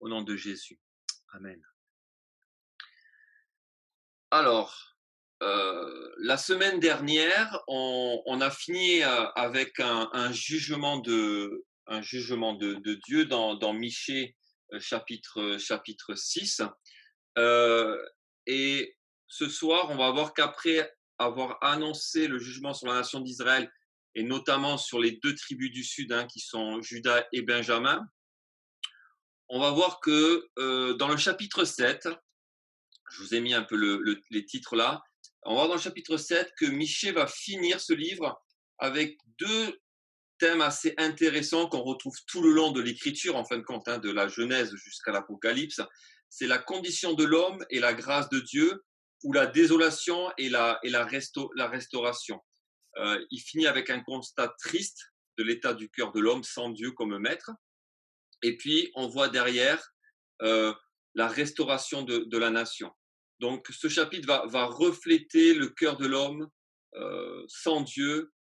au nom de Jésus. Amen. Alors, la semaine dernière, on a fini avec un jugement de Dieu dans Michée chapitre 6. Euh, et ce soir, on va voir qu'après avoir annoncé le jugement sur la nation d'Israël, et notamment sur les deux tribus du sud, qui sont Juda et Benjamin, on va voir que dans le chapitre 7, je vous ai mis un peu les titres là, on va voir dans le chapitre 7 que Michée va finir ce livre avec deux thèmes assez intéressants qu'on retrouve tout le long de l'écriture, en fin de compte, de la Genèse jusqu'à l'Apocalypse. C'est la condition de l'homme et la grâce de Dieu, ou la désolation et la restauration. Il finit avec un constat triste de l'état du cœur de l'homme sans Dieu comme maître. Et puis, on voit derrière la restauration de la nation. Donc, ce chapitre va refléter le cœur de l'homme sans Dieu,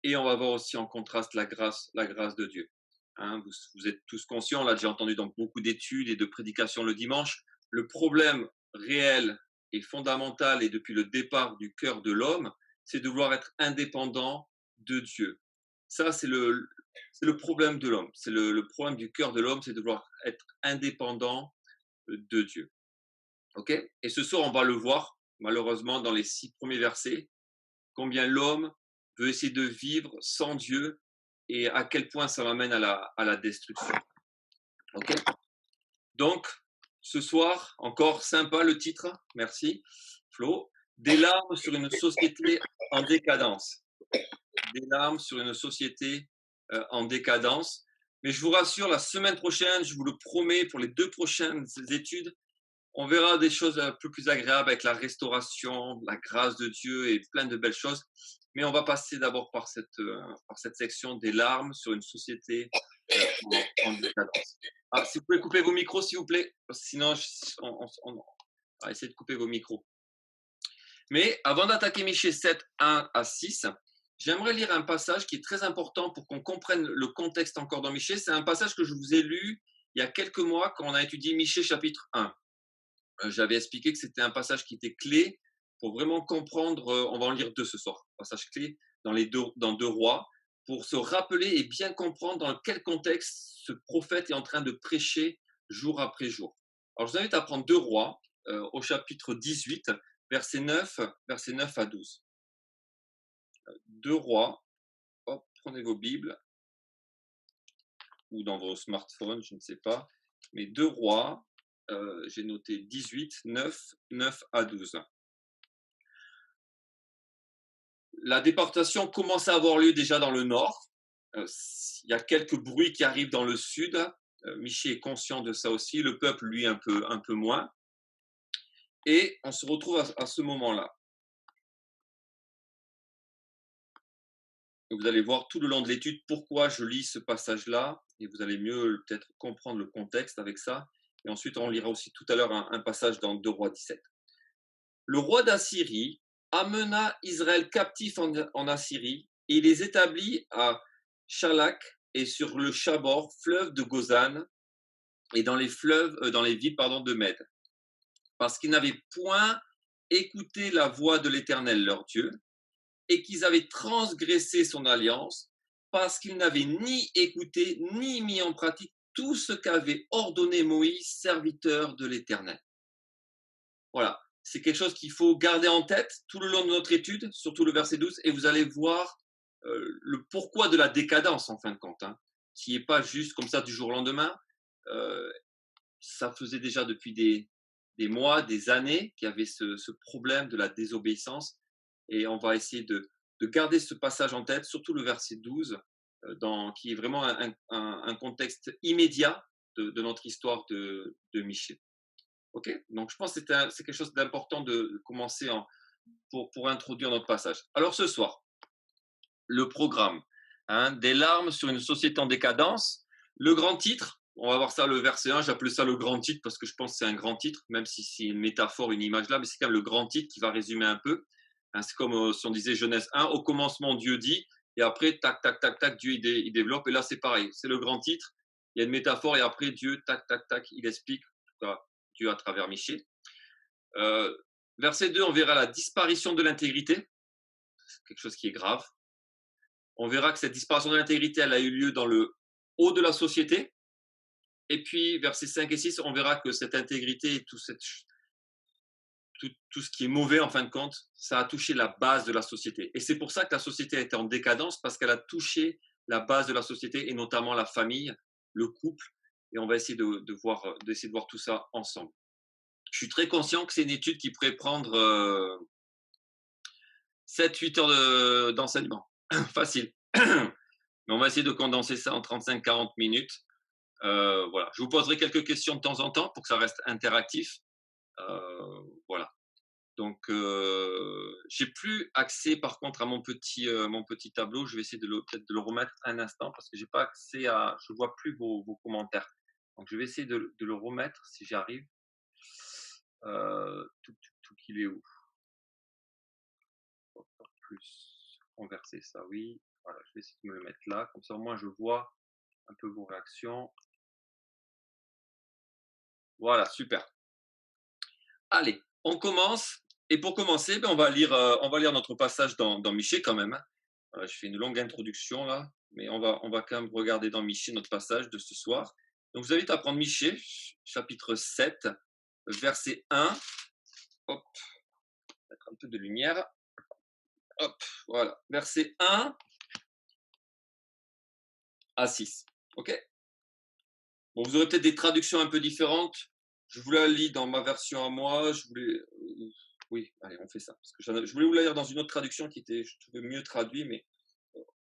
et on va voir aussi en contraste la grâce de Dieu. Vous êtes tous conscients, on l'a déjà entendu dans beaucoup d'études et de prédications le dimanche, le problème réel et fondamental, et depuis le départ du cœur de l'homme, c'est de vouloir être indépendant de Dieu. Ça, c'est le problème de l'homme. C'est le problème du cœur de l'homme, c'est de vouloir être indépendant de Dieu. Ok ? Et ce soir, on va le voir, malheureusement, dans les 6 premiers versets, combien l'homme veut essayer de vivre sans Dieu et à quel point ça l'amène à la destruction. Ok ? Donc, ce soir, encore sympa le titre, merci Flo, des larmes sur une société en décadence. Des larmes sur une société en décadence. Mais je vous rassure, la semaine prochaine, je vous le promets, pour les 2 prochaines études, on verra des choses un peu plus agréables avec la restauration, la grâce de Dieu et plein de belles choses. Mais on va passer d'abord par cette section des larmes sur une société en décadence. Si vous pouvez couper vos micros, s'il vous plaît. Sinon, on va essayer de couper vos micros. Mais avant d'attaquer Michée 7, 1 à 6, j'aimerais lire un passage qui est très important pour qu'on comprenne le contexte encore dans Michée. C'est un passage que je vous ai lu il y a quelques mois quand on a étudié Michée chapitre 1. J'avais expliqué que c'était un passage qui était clé pour vraiment comprendre, on va en lire 2 ce soir, passage clé dans 2 rois, pour se rappeler et bien comprendre dans quel contexte ce prophète est en train de prêcher jour après jour. Alors je vous invite à prendre 2 rois au chapitre 18, verset 9 à 12. 2 rois, hop, prenez vos Bibles, ou dans vos smartphones, je ne sais pas, mais 2 rois, j'ai noté 18, 9 à 12. La déportation commence à avoir lieu déjà dans le nord. Il y a quelques bruits qui arrivent dans le sud. Michée est conscient de ça aussi. Le peuple, lui, un peu moins. Et on se retrouve à ce moment-là. Vous allez voir tout le long de l'étude pourquoi je lis ce passage-là, et vous allez mieux peut-être comprendre le contexte avec ça. Et ensuite, on lira aussi tout à l'heure un passage dans 2 Rois 17. Le roi d'Assyrie amena Israël captif en Assyrie et les établit à Chalak et sur le Chabor, fleuve de Gozan, et dans les villes de Mède, parce qu'ils n'avaient point écouté la voix de l'Éternel leur Dieu, et qu'ils avaient transgressé son alliance, parce qu'ils n'avaient ni écouté ni mis en pratique tout ce qu'avait ordonné Moïse, serviteur de l'Éternel. Voilà, c'est quelque chose qu'il faut garder en tête tout le long de notre étude, surtout le verset 12, et vous allez voir le pourquoi de la décadence, en fin de compte, qui n'est pas juste comme ça du jour au lendemain. Ça faisait déjà depuis des mois, des années qu'il y avait ce problème de la désobéissance, et on va essayer de garder ce passage en tête, surtout le verset 12, qui est vraiment un contexte immédiat de notre histoire de Michée. Ok, donc je pense que c'est quelque chose d'important de commencer pour introduire notre passage. Alors ce soir, le programme, des larmes sur une société en décadence. Le grand titre, on va voir ça le verset 1, j'appelle ça le grand titre parce que je pense que c'est un grand titre, même si c'est une métaphore, une image là, mais c'est quand même le grand titre qui va résumer un peu. C'est comme si on disait Genèse 1, au commencement Dieu dit, et après, tac, tac, tac, tac, Dieu il développe, et là c'est pareil, c'est le grand titre. Il y a une métaphore et après Dieu, tac, tac, tac, il explique, en tout cas Dieu à travers Michée. Verset 2, on verra la disparition de l'intégrité, quelque chose qui est grave. On verra que cette disparition de l'intégrité, elle a eu lieu dans le haut de la société. Et puis, versets 5 et 6, on verra que cette intégrité et tout ce qui est mauvais, en fin de compte, ça a touché la base de la société. Et c'est pour ça que la société a été en décadence, parce qu'elle a touché la base de la société, et notamment la famille, le couple. Et on va essayer d'essayer de voir tout ça ensemble. Je suis très conscient que c'est une étude qui pourrait prendre 7-8 heures d'enseignement. Facile. Mais on va essayer de condenser ça en 35-40 minutes. Voilà. Je vous poserai quelques questions de temps en temps pour que ça reste interactif. Voilà. Donc, j'ai plus accès par contre à mon petit tableau. Je vais essayer peut-être de le remettre un instant parce que j'ai pas accès à. Je vois plus vos commentaires. Donc, je vais essayer de le remettre si j'arrive. Tout qu'il est où? Plus converser ça, oui. Voilà, je vais essayer de me le mettre là. Comme ça, au moins, je vois un peu vos réactions. Voilà, super. Allez, on commence. Et pour commencer, on va lire notre passage dans Michée quand même. Je fais une longue introduction là, mais on va quand même regarder dans Michée notre passage de ce soir. Donc, je vous invite à prendre Michée, chapitre 7, verset 1. Hop, mettre un peu de lumière. Hop, voilà, verset 1 à 6. OK? Bon, vous aurez peut-être des traductions un peu différentes. Je vous la lis dans ma version à moi. Oui, allez, on fait ça. Parce que je voulais vous la lire dans une autre traduction qui était, je trouvais, mieux traduite, mais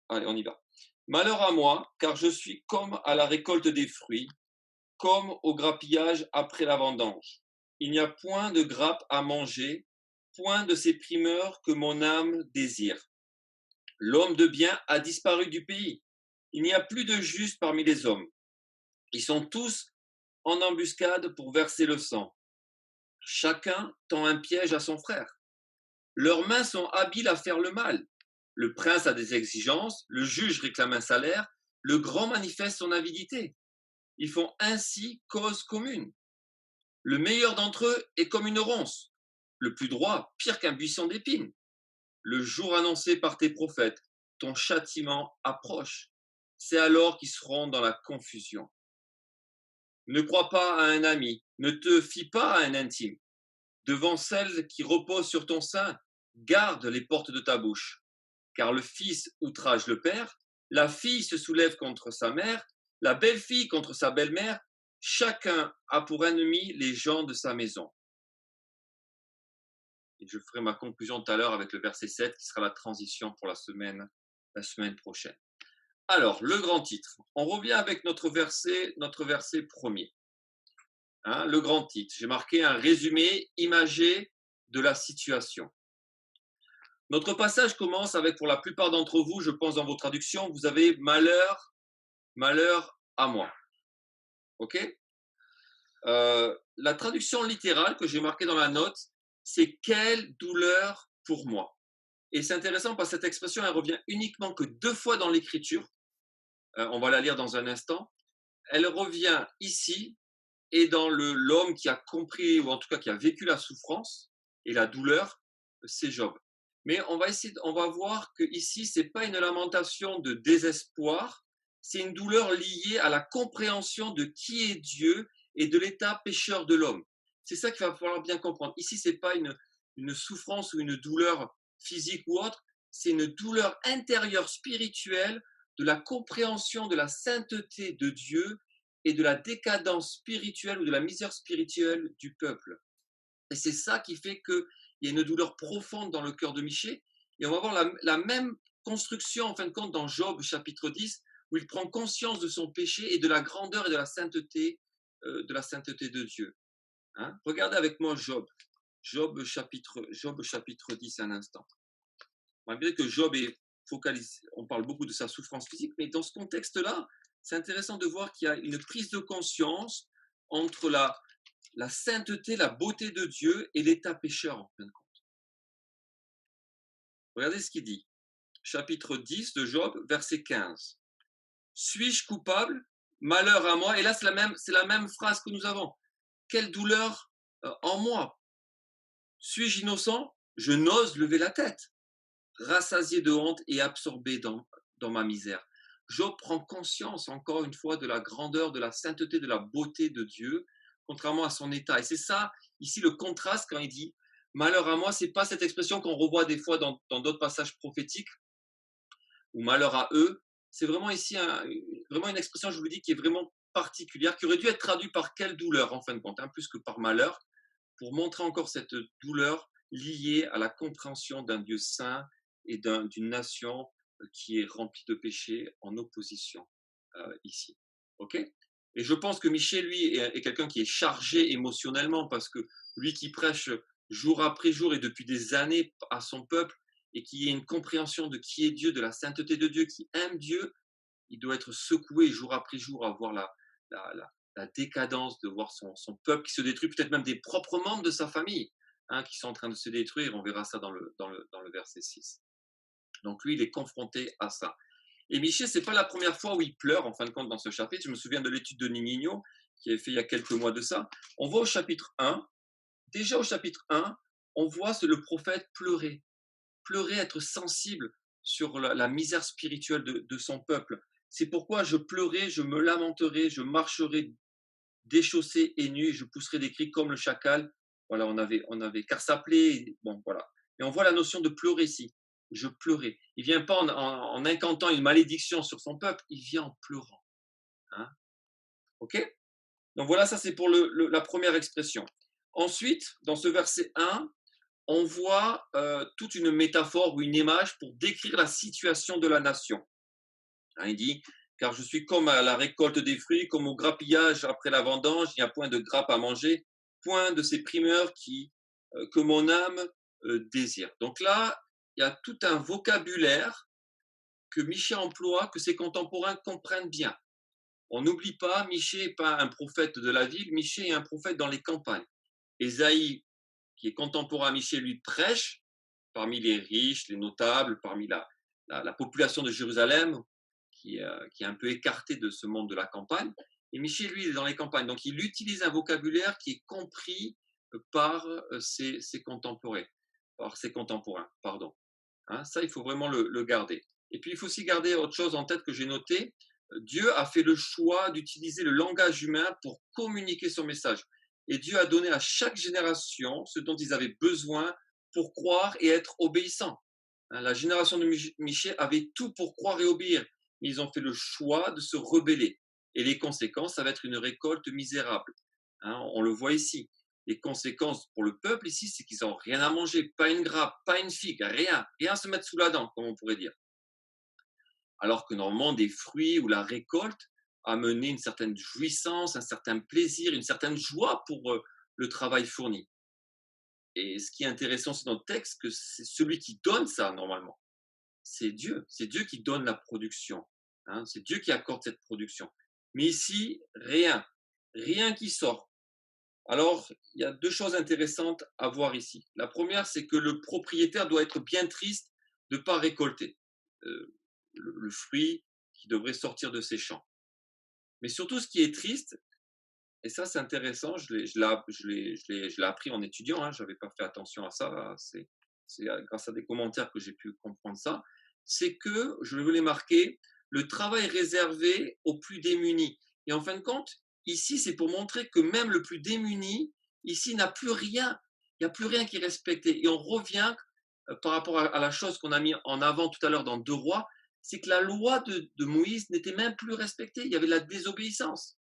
allez, on y va. Malheur à moi, car je suis comme à la récolte des fruits, comme au grappillage après la vendange. Il n'y a point de grappe à manger, point de ces primeurs que mon âme désire. L'homme de bien a disparu du pays. Il n'y a plus de juste parmi les hommes. Ils sont tous en embuscade pour verser le sang. Chacun tend un piège à son frère. Leurs mains sont habiles à faire le mal. Le prince a des exigences, le juge réclame un salaire, le grand manifeste son avidité. Ils font ainsi cause commune. Le meilleur d'entre eux est comme une ronce, le plus droit pire qu'un buisson d'épines. Le jour annoncé par tes prophètes, ton châtiment approche. C'est alors qu'ils seront dans la confusion. Ne crois pas à un ami, ne te fie pas à un intime. Devant celle qui repose sur ton sein, garde les portes de ta bouche. Car le fils outrage le père, la fille se soulève contre sa mère, la belle-fille contre sa belle-mère, chacun a pour ennemi les gens de sa maison. Et je ferai ma conclusion tout à l'heure avec le verset 7 qui sera la transition pour la semaine prochaine. Alors, le grand titre. On revient avec notre verset premier. Hein, le grand titre. J'ai marqué un résumé imagé de la situation. Notre passage commence avec, pour la plupart d'entre vous, je pense dans vos traductions, vous avez malheur, malheur à moi. OK? La traduction littérale que j'ai marquée dans la note, c'est quelle douleur pour moi. Et c'est intéressant parce que cette expression, elle revient uniquement que 2 fois dans l'écriture. On va la lire dans un instant. Elle revient ici et dans l'homme qui a compris, ou en tout cas qui a vécu la souffrance et la douleur, c'est Job. Mais on va voir que ici, c'est pas une lamentation de désespoir, c'est une douleur liée à la compréhension de qui est Dieu et de l'état pécheur de l'homme. C'est ça qu'il va falloir bien comprendre. Ici, c'est pas une souffrance ou une douleur physique ou autre, c'est une douleur intérieure spirituelle de la compréhension de la sainteté de Dieu et de la décadence spirituelle ou de la misère spirituelle du peuple. Et c'est ça qui fait qu'il y a une douleur profonde dans le cœur de Michée. Et on va voir la même construction, en fin de compte, dans Job, chapitre 10, où il prend conscience de son péché et de la grandeur et de la sainteté de Dieu. Hein? Regardez avec moi Job. Job chapitre 10 un instant. Malgré que Job est focalisé, on parle beaucoup de sa souffrance physique, mais dans ce contexte-là, c'est intéressant de voir qu'il y a une prise de conscience entre la sainteté, la beauté de Dieu et l'état pécheur, en fin de compte. Regardez ce qu'il dit. Chapitre 10 de Job, verset 15. Suis-je coupable? malheur à moi. Et là, c'est la même phrase que nous avons. Quelle douleur en moi. Suis-je innocent? Je n'ose lever la tête, rassasié de honte et absorbé dans ma misère. Job prend conscience, encore une fois, de la grandeur, de la sainteté, de la beauté de Dieu, contrairement à son état. Et c'est ça, ici, le contraste quand il dit malheur à moi, c'est pas cette expression qu'on revoit des fois dans d'autres passages prophétiques, ou malheur à eux. C'est vraiment ici vraiment une expression, je vous le dis, qui est vraiment particulière, qui aurait dû être traduite par quelle douleur, en fin de compte, hein, plus que par malheur, pour montrer encore cette douleur liée à la compréhension d'un Dieu saint et d'une nation qui est remplie de péchés en opposition ici. Ok. Et je pense que Michel, lui, est quelqu'un qui est chargé émotionnellement parce que lui qui prêche jour après jour et depuis des années à son peuple et qui a une compréhension de qui est Dieu, de la sainteté de Dieu, qui aime Dieu, il doit être secoué jour après jour à voir la décadence, de voir son peuple qui se détruit, peut-être même des propres membres de sa famille hein, qui sont en train de se détruire. On verra ça dans le verset 6. Donc lui, il est confronté à ça. Et Michel, ce n'est pas la première fois où il pleure, en fin de compte, dans ce chapitre. Je me souviens de l'étude de Nigno, qui avait fait il y a quelques mois de ça. On voit au chapitre 1, déjà au chapitre 1, on voit le prophète pleurer, être sensible sur la misère spirituelle de son peuple. C'est pourquoi je pleurais, je me lamenterai, je marcherai déchaussé et nu, je pousserai des cris comme le chacal. Voilà, on avait car ça plaît. Bon, voilà. Et on voit la notion de pleurer ici. Je pleurais. Il vient pas en incantant une malédiction sur son peuple, il vient en pleurant. Hein. Ok. Donc voilà, ça c'est pour la première expression. Ensuite, dans ce verset 1, on voit toute une métaphore ou une image pour décrire la situation de la nation. Hein, il dit, car je suis comme à la récolte des fruits, comme au grappillage après la vendange, il n'y a point de grappe à manger, point de ces primeurs que mon âme désire. Donc là, il y a tout un vocabulaire que Michée emploie, que ses contemporains comprennent bien. On n'oublie pas, Michée n'est pas un prophète de la ville, Michée est un prophète dans les campagnes. Ésaïe, qui est contemporain à Michée, lui prêche parmi les riches, les notables, parmi la population de Jérusalem, qui est un peu écartée de ce monde de la campagne. Et Michée, lui, il est dans les campagnes. Donc, il utilise un vocabulaire qui est compris par ses contemporains. Pardon. Hein, ça, il faut vraiment le garder. Et puis, il faut aussi garder autre chose en tête que j'ai noté. Dieu a fait le choix d'utiliser le langage humain pour communiquer son message. Et Dieu a donné à chaque génération ce dont ils avaient besoin pour croire et être obéissants. La génération de Michée avait tout pour croire et obéir, mais ils ont fait le choix de se rebeller. Et les conséquences, ça va être une récolte misérable. Hein, on le voit ici. Les conséquences pour le peuple ici, c'est qu'ils n'ont rien à manger, pas une grappe, pas une figue, rien à se mettre sous la dent, comme on pourrait dire. Alors que normalement, des fruits ou la récolte amenait une certaine jouissance, un certain plaisir, une certaine joie pour le travail fourni. Et ce qui est intéressant, c'est dans le texte que c'est celui qui donne ça, normalement. C'est Dieu. C'est Dieu qui donne la production. Hein, c'est Dieu qui accorde cette production. Mais ici, rien. Rien qui sort. Alors, il y a deux choses intéressantes à voir ici. La première, c'est que le propriétaire doit être bien triste de ne pas récolter le fruit qui devrait sortir de ses champs. Mais surtout, ce qui est triste, et ça c'est intéressant, je l'ai appris en étudiant, hein, je n'avais pas fait attention à ça, c'est grâce à des commentaires que j'ai pu comprendre ça, c'est que, je vais vous les marquer, le travail réservé aux plus démunis. Et en fin de compte, ici, c'est pour montrer que même le plus démuni, ici, n'a plus rien. Il n'y a plus rien qui est respecté. Et on revient par rapport à la chose qu'on a mis en avant tout à l'heure dans 2 Rois, c'est que la loi de Moïse n'était même plus respectée. Il y avait la désobéissance.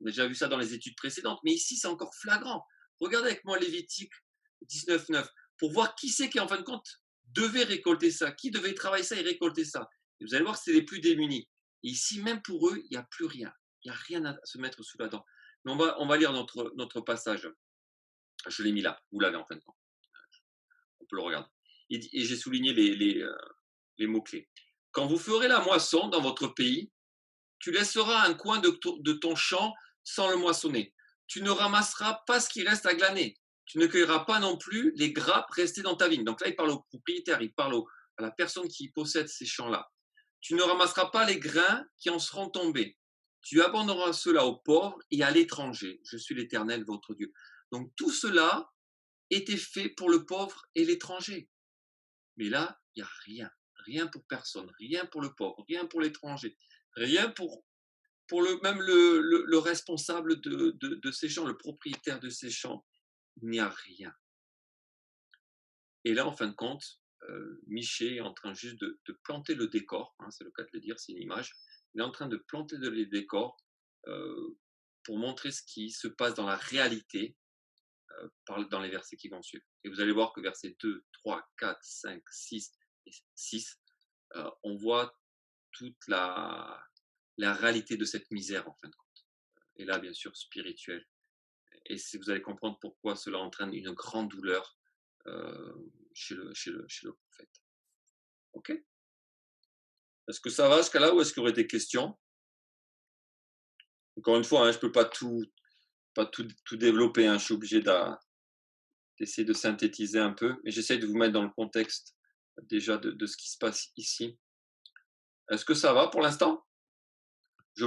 On a déjà vu ça dans les études précédentes, mais ici, c'est encore flagrant. Regardez avec moi Lévitique 19.9 pour voir qui c'est qui, en fin de compte, devait récolter ça, qui devait travailler ça et récolter ça. Et vous allez voir que c'est les plus démunis. Et ici, même pour eux, il n'y a plus rien. Il n'y a rien à se mettre sous la dent. Mais on va lire notre passage. Je l'ai mis là. Vous l'avez en fin de compte. On peut le regarder. Et j'ai souligné les mots-clés. Quand vous ferez la moisson dans votre pays, tu laisseras un coin de ton champ sans le moissonner. Tu ne ramasseras pas ce qui reste à glaner. Tu ne cueilleras pas non plus les grappes restées dans ta vigne. Donc là, il parle au propriétaire, il parle à la personne qui possède ces champs-là. Tu ne ramasseras pas les grains qui en seront tombés. Tu abandonneras cela aux pauvres et à l'étranger. Je suis l'Éternel, votre Dieu. Donc tout cela était fait pour le pauvre et l'étranger. Mais là, il n'y a rien. Rien pour personne. Rien pour le pauvre. Rien pour l'étranger. Rien pour même le responsable de ces champs, le propriétaire de ces champs. Il n'y a rien. Et là, en fin de compte, Michée est en train juste de planter le décor, hein, c'est le cas de le dire, c'est une image. Il est en train de planter le décor pour montrer ce qui se passe dans la réalité dans les versets qui vont suivre. Et vous allez voir que versets 2, 3, 4, 5, 6 et 6, on voit toute la réalité de cette misère en fin de compte. Et là, bien sûr, spirituelle. Et vous allez comprendre pourquoi cela entraîne une grande douleur chez le prophète. Ok? Est-ce que ça va jusqu'à là ou est-ce qu'il y aurait des questions? Encore une fois, hein, je ne peux pas tout développer, hein, je suis obligé d'essayer de synthétiser un peu, mais j'essaie de vous mettre dans le contexte déjà de ce qui se passe ici. Est-ce que ça va pour l'instant?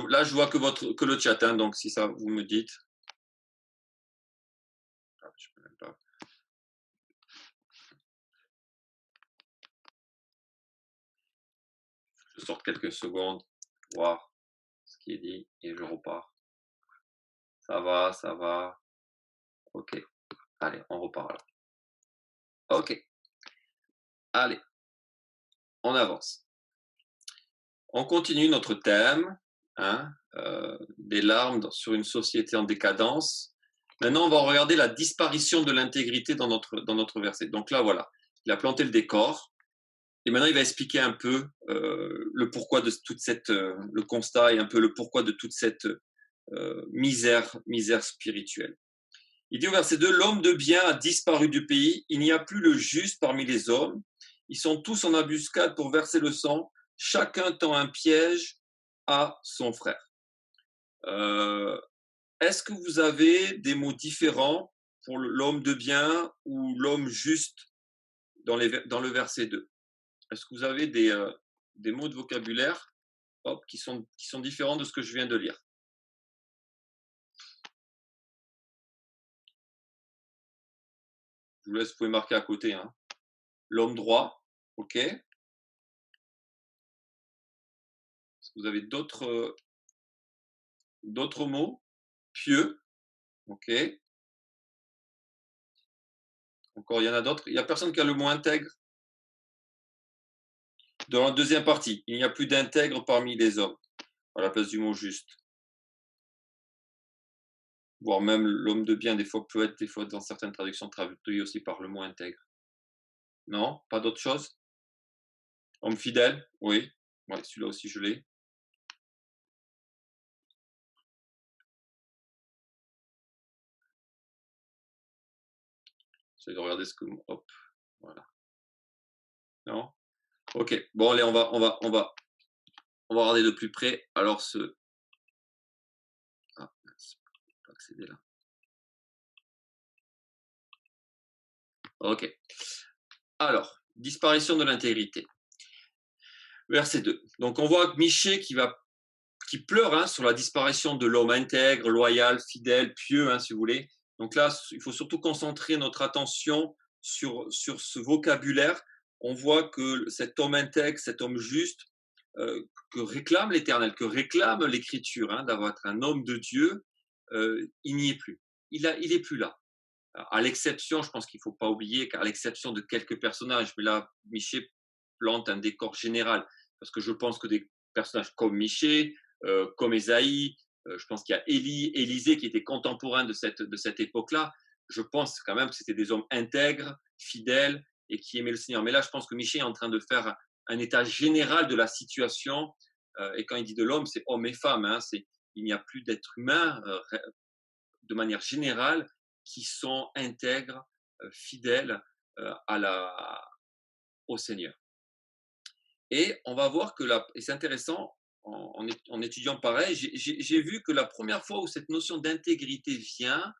Là, je vois que le chat, hein, donc si ça, vous me dites. Ah, je peux même pas. Je sors quelques secondes, voir ce qui est dit et je repars. Ça va, ça va. Ok. Allez, on repart là. Ok. Allez, on avance. On continue notre thème, hein, des larmes sur une société en décadence. Maintenant, on va regarder la disparition de l'intégrité dans notre verset. Donc là, voilà, il a planté le décor. Et maintenant, il va expliquer un peu le pourquoi de toute cette, le constat et un peu le pourquoi de toute cette misère spirituelle. Il dit au verset 2, l'homme de bien a disparu du pays, il n'y a plus le juste parmi les hommes, ils sont tous en embuscade pour verser le sang, chacun tend un piège à son frère. Est-ce que vous avez des mots différents pour l'homme de bien ou l'homme juste dans le verset 2? Est-ce que vous avez des mots de vocabulaire qui sont différents de ce que je viens de lire? Je vous laisse, vous pouvez marquer à côté. Hein. L'homme droit, ok. Est-ce que vous avez d'autres mots? Pieux, ok. Encore, il y en a d'autres. Il n'y a personne qui a le mot intègre? Dans la deuxième partie, il n'y a plus d'intègre parmi les hommes, à la place du mot juste. Voire même l'homme de bien, des fois, peut être, des fois, dans certaines traductions, traduit aussi par le mot intègre. Non? Pas d'autre chose? Homme fidèle? Oui. Ouais, celui-là aussi, je l'ai. J'essaie de regarder ce que... Hop, voilà. Non? Ok. Bon, allez, on va regarder de plus près. Alors, ah, mince, je peux pas accéder là. Ok. Alors, disparition de l'intégrité. Verset 2. Donc, on voit Michée qui pleure hein, sur la disparition de l'homme intègre, loyal, fidèle, pieux, hein, si vous voulez. Donc là, il faut surtout concentrer notre attention sur ce vocabulaire. On voit que cet homme intègre, cet homme juste, que réclame l'Éternel, que réclame l'Écriture, hein, d'avoir être un homme de Dieu, il n'y est plus. Il est plus là. À l'exception, je pense qu'il ne faut pas oublier qu'à l'exception de quelques personnages, mais là, Michée plante un décor général, parce que je pense que des personnages comme Michée, comme Ésaïe, je pense qu'il y a Élisée qui était contemporain de cette époque-là. Je pense quand même que c'était des hommes intègres, fidèles et qui aimaient le Seigneur. Mais là, je pense que Michée est en train de faire un état général de la situation. Et quand il dit de l'homme, c'est homme et femme. Hein, il n'y a plus d'être humain de manière générale qui sont intègres, fidèles au Seigneur. Et on va voir que et c'est intéressant, en étudiant pareil, j'ai vu que la première fois où cette notion d'intégrité vient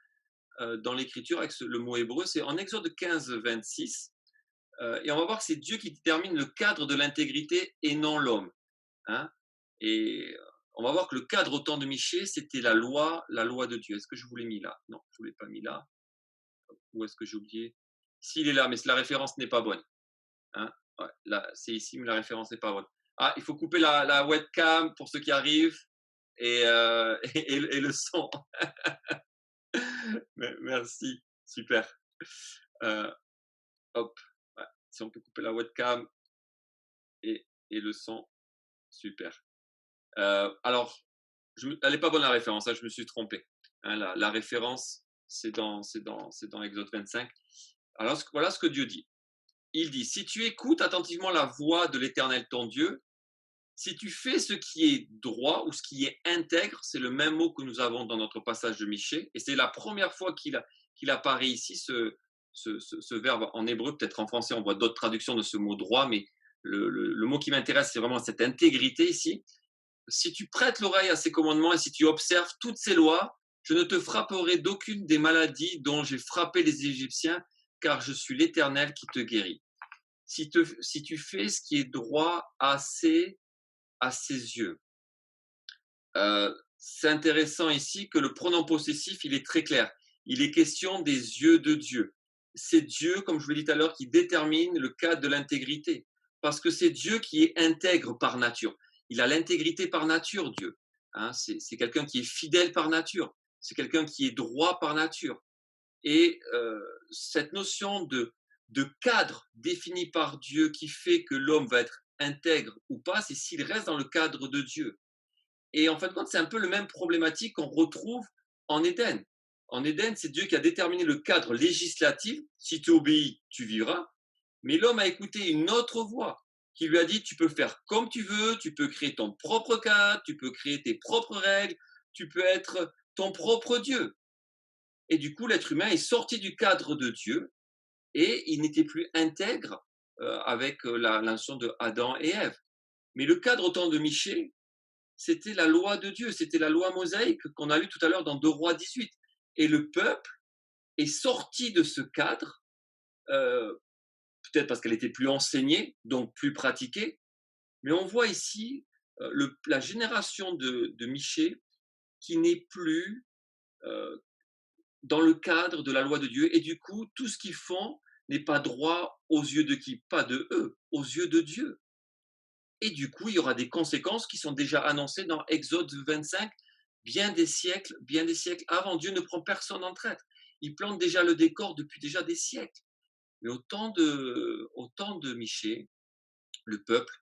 dans l'Écriture avec le mot hébreu, c'est en Exode 15, 26. Et on va voir que c'est Dieu qui détermine le cadre de l'intégrité et non l'homme. Hein. Et on va voir que le cadre au temps de Michée, c'était la loi de Dieu. Est-ce que je vous l'ai mis là? Non, je ne vous l'ai pas mis là. Où est-ce que j'ai oublié? S'il est là, mais la référence n'est pas bonne. Hein, ouais, là, c'est ici, mais la référence n'est pas bonne. Ah, il faut couper la webcam pour ceux qui arrivent et le son. Merci, super. Euh, hop, ouais, si on peut couper la webcam et le son, super. Alors, elle n'est pas bonne la référence, hein, je me suis trompé. Hein, la référence, c'est dans Exode 25. Alors, voilà ce que Dieu dit. Il dit, si tu écoutes attentivement la voix de l'Éternel ton Dieu, si tu fais ce qui est droit ou ce qui est intègre, c'est le même mot que nous avons dans notre passage de Michée, et c'est la première fois qu'il apparaît ici, ce verbe en hébreu. Peut-être en français, on voit d'autres traductions de ce mot droit, mais le mot qui m'intéresse, c'est vraiment cette intégrité ici. Si tu prêtes l'oreille à ces commandements et si tu observes toutes ces lois, je ne te frapperai d'aucune des maladies dont j'ai frappé les Égyptiens, car je suis l'Éternel qui te guérit. Si tu fais ce qui est droit à ses yeux. C'est intéressant ici que le pronom possessif, il est très clair. Il est question des yeux de Dieu. C'est Dieu, comme je vous l'ai dit tout à l'heure, qui détermine le cadre de l'intégrité. Parce que c'est Dieu qui est intègre par nature. Il a l'intégrité par nature, Dieu. Hein, c'est quelqu'un qui est fidèle par nature. C'est quelqu'un qui est droit par nature. Et cette notion de cadre défini par Dieu qui fait que l'homme va être intègre ou pas, c'est s'il reste dans le cadre de Dieu. Et en fin de compte, c'est un peu le même problématique qu'on retrouve en Éden. En Éden, c'est Dieu qui a déterminé le cadre législatif. Si tu obéis, tu vivras. Mais l'homme a écouté une autre voix qui lui a dit, tu peux faire comme tu veux, tu peux créer ton propre cadre, tu peux créer tes propres règles, tu peux être ton propre Dieu. Et du coup, l'être humain est sorti du cadre de Dieu et il n'était plus intègre avec la notion de Adam et Ève. Mais le cadre au temps de Michée, c'était la loi de Dieu, c'était la loi mosaïque qu'on a lu tout à l'heure dans 2 Rois 18. Et le peuple est sorti de ce cadre, peut-être parce qu'elle était plus enseignée, donc plus pratiquée. Mais on voit ici la génération de Michée qui n'est plus dans le cadre de la loi de Dieu. Et du coup, tout ce qu'ils font n'est pas droit aux yeux de qui? Pas de eux, aux yeux de Dieu. Et du coup, il y aura des conséquences qui sont déjà annoncées dans Exode 25, bien des siècles avant. Dieu ne prend personne en traître. Il plante déjà le décor depuis déjà des siècles. Mais au temps de Michée, le peuple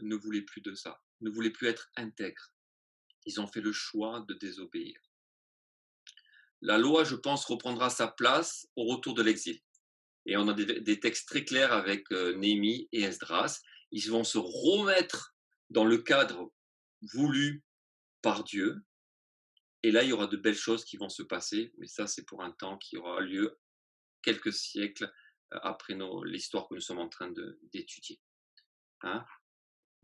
ne voulait plus de ça, ne voulait plus être intègre. Ils ont fait le choix de désobéir. La loi, je pense, reprendra sa place au retour de l'exil. Et on a des textes très clairs avec Néhémie et Esdras. Ils vont se remettre dans le cadre voulu par Dieu. Et là, il y aura de belles choses qui vont se passer. Mais ça, c'est pour un temps qui aura lieu quelques siècles après l'histoire que nous sommes en train d'étudier. Hein?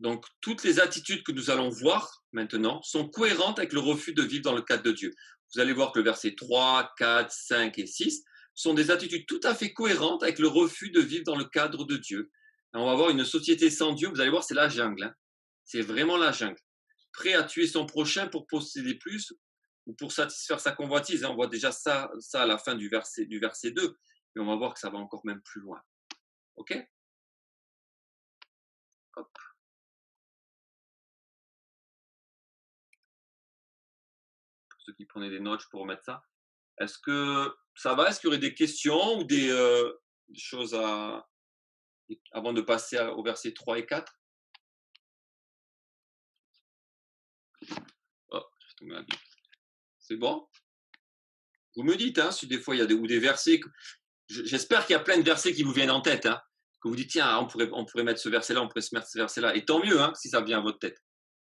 Donc, toutes les attitudes que nous allons voir maintenant sont cohérentes avec le refus de vivre dans le cadre de Dieu. Vous allez voir que le verset 3, 4, 5 et 6 sont des attitudes tout à fait cohérentes avec le refus de vivre dans le cadre de Dieu. Et on va voir une société sans Dieu, vous allez voir, c'est la jungle. Hein. C'est vraiment la jungle. Prêt à tuer son prochain pour posséder plus ou pour satisfaire sa convoitise. Hein. On voit déjà ça à la fin du verset 2, mais on va voir que ça va encore même plus loin. OK? Hop. Pour ceux qui prenaient des notes, je peux remettre ça. Est-ce que ça va? Est-ce qu'il y aurait des questions ou des choses avant de passer au verset 3 et 4? Oh, j'ai tombé la Bible. C'est bon? Vous me dites, hein, si des fois il y a des versets. J'espère qu'il y a plein de versets qui vous viennent en tête. Hein, que vous dites, tiens, on pourrait mettre ce verset-là, on pourrait se mettre ce verset-là. Et tant mieux hein, si ça vient à votre tête.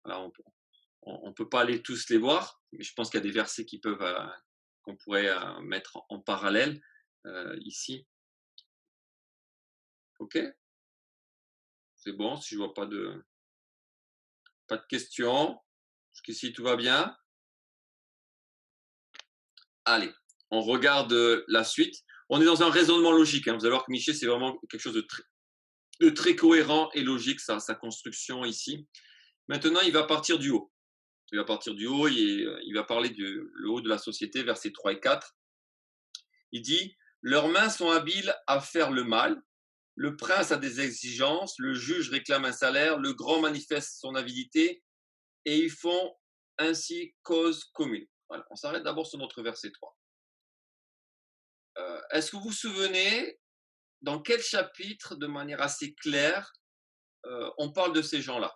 Alors, on ne peut pas aller tous les voir, mais je pense qu'il y a des versets qu'on pourrait mettre en parallèle ici. OK? C'est bon, si je vois pas de questions. Jusqu'ici, tout va bien. Allez, on regarde la suite. On est dans un raisonnement logique. Hein. Vous allez voir que Michée, c'est vraiment quelque chose de très cohérent et logique, sa construction ici. Maintenant, il va partir du haut. Il va partir du haut et il va parler du le haut de la société, versets 3 et 4. Il dit: «Leurs mains sont habiles à faire le mal. Le prince a des exigences, le juge réclame un salaire, le grand manifeste son avidité et ils font ainsi cause commune.» Voilà, on s'arrête d'abord sur notre verset 3. Est-ce que vous vous souvenez dans quel chapitre, de manière assez claire, on parle de ces gens-là?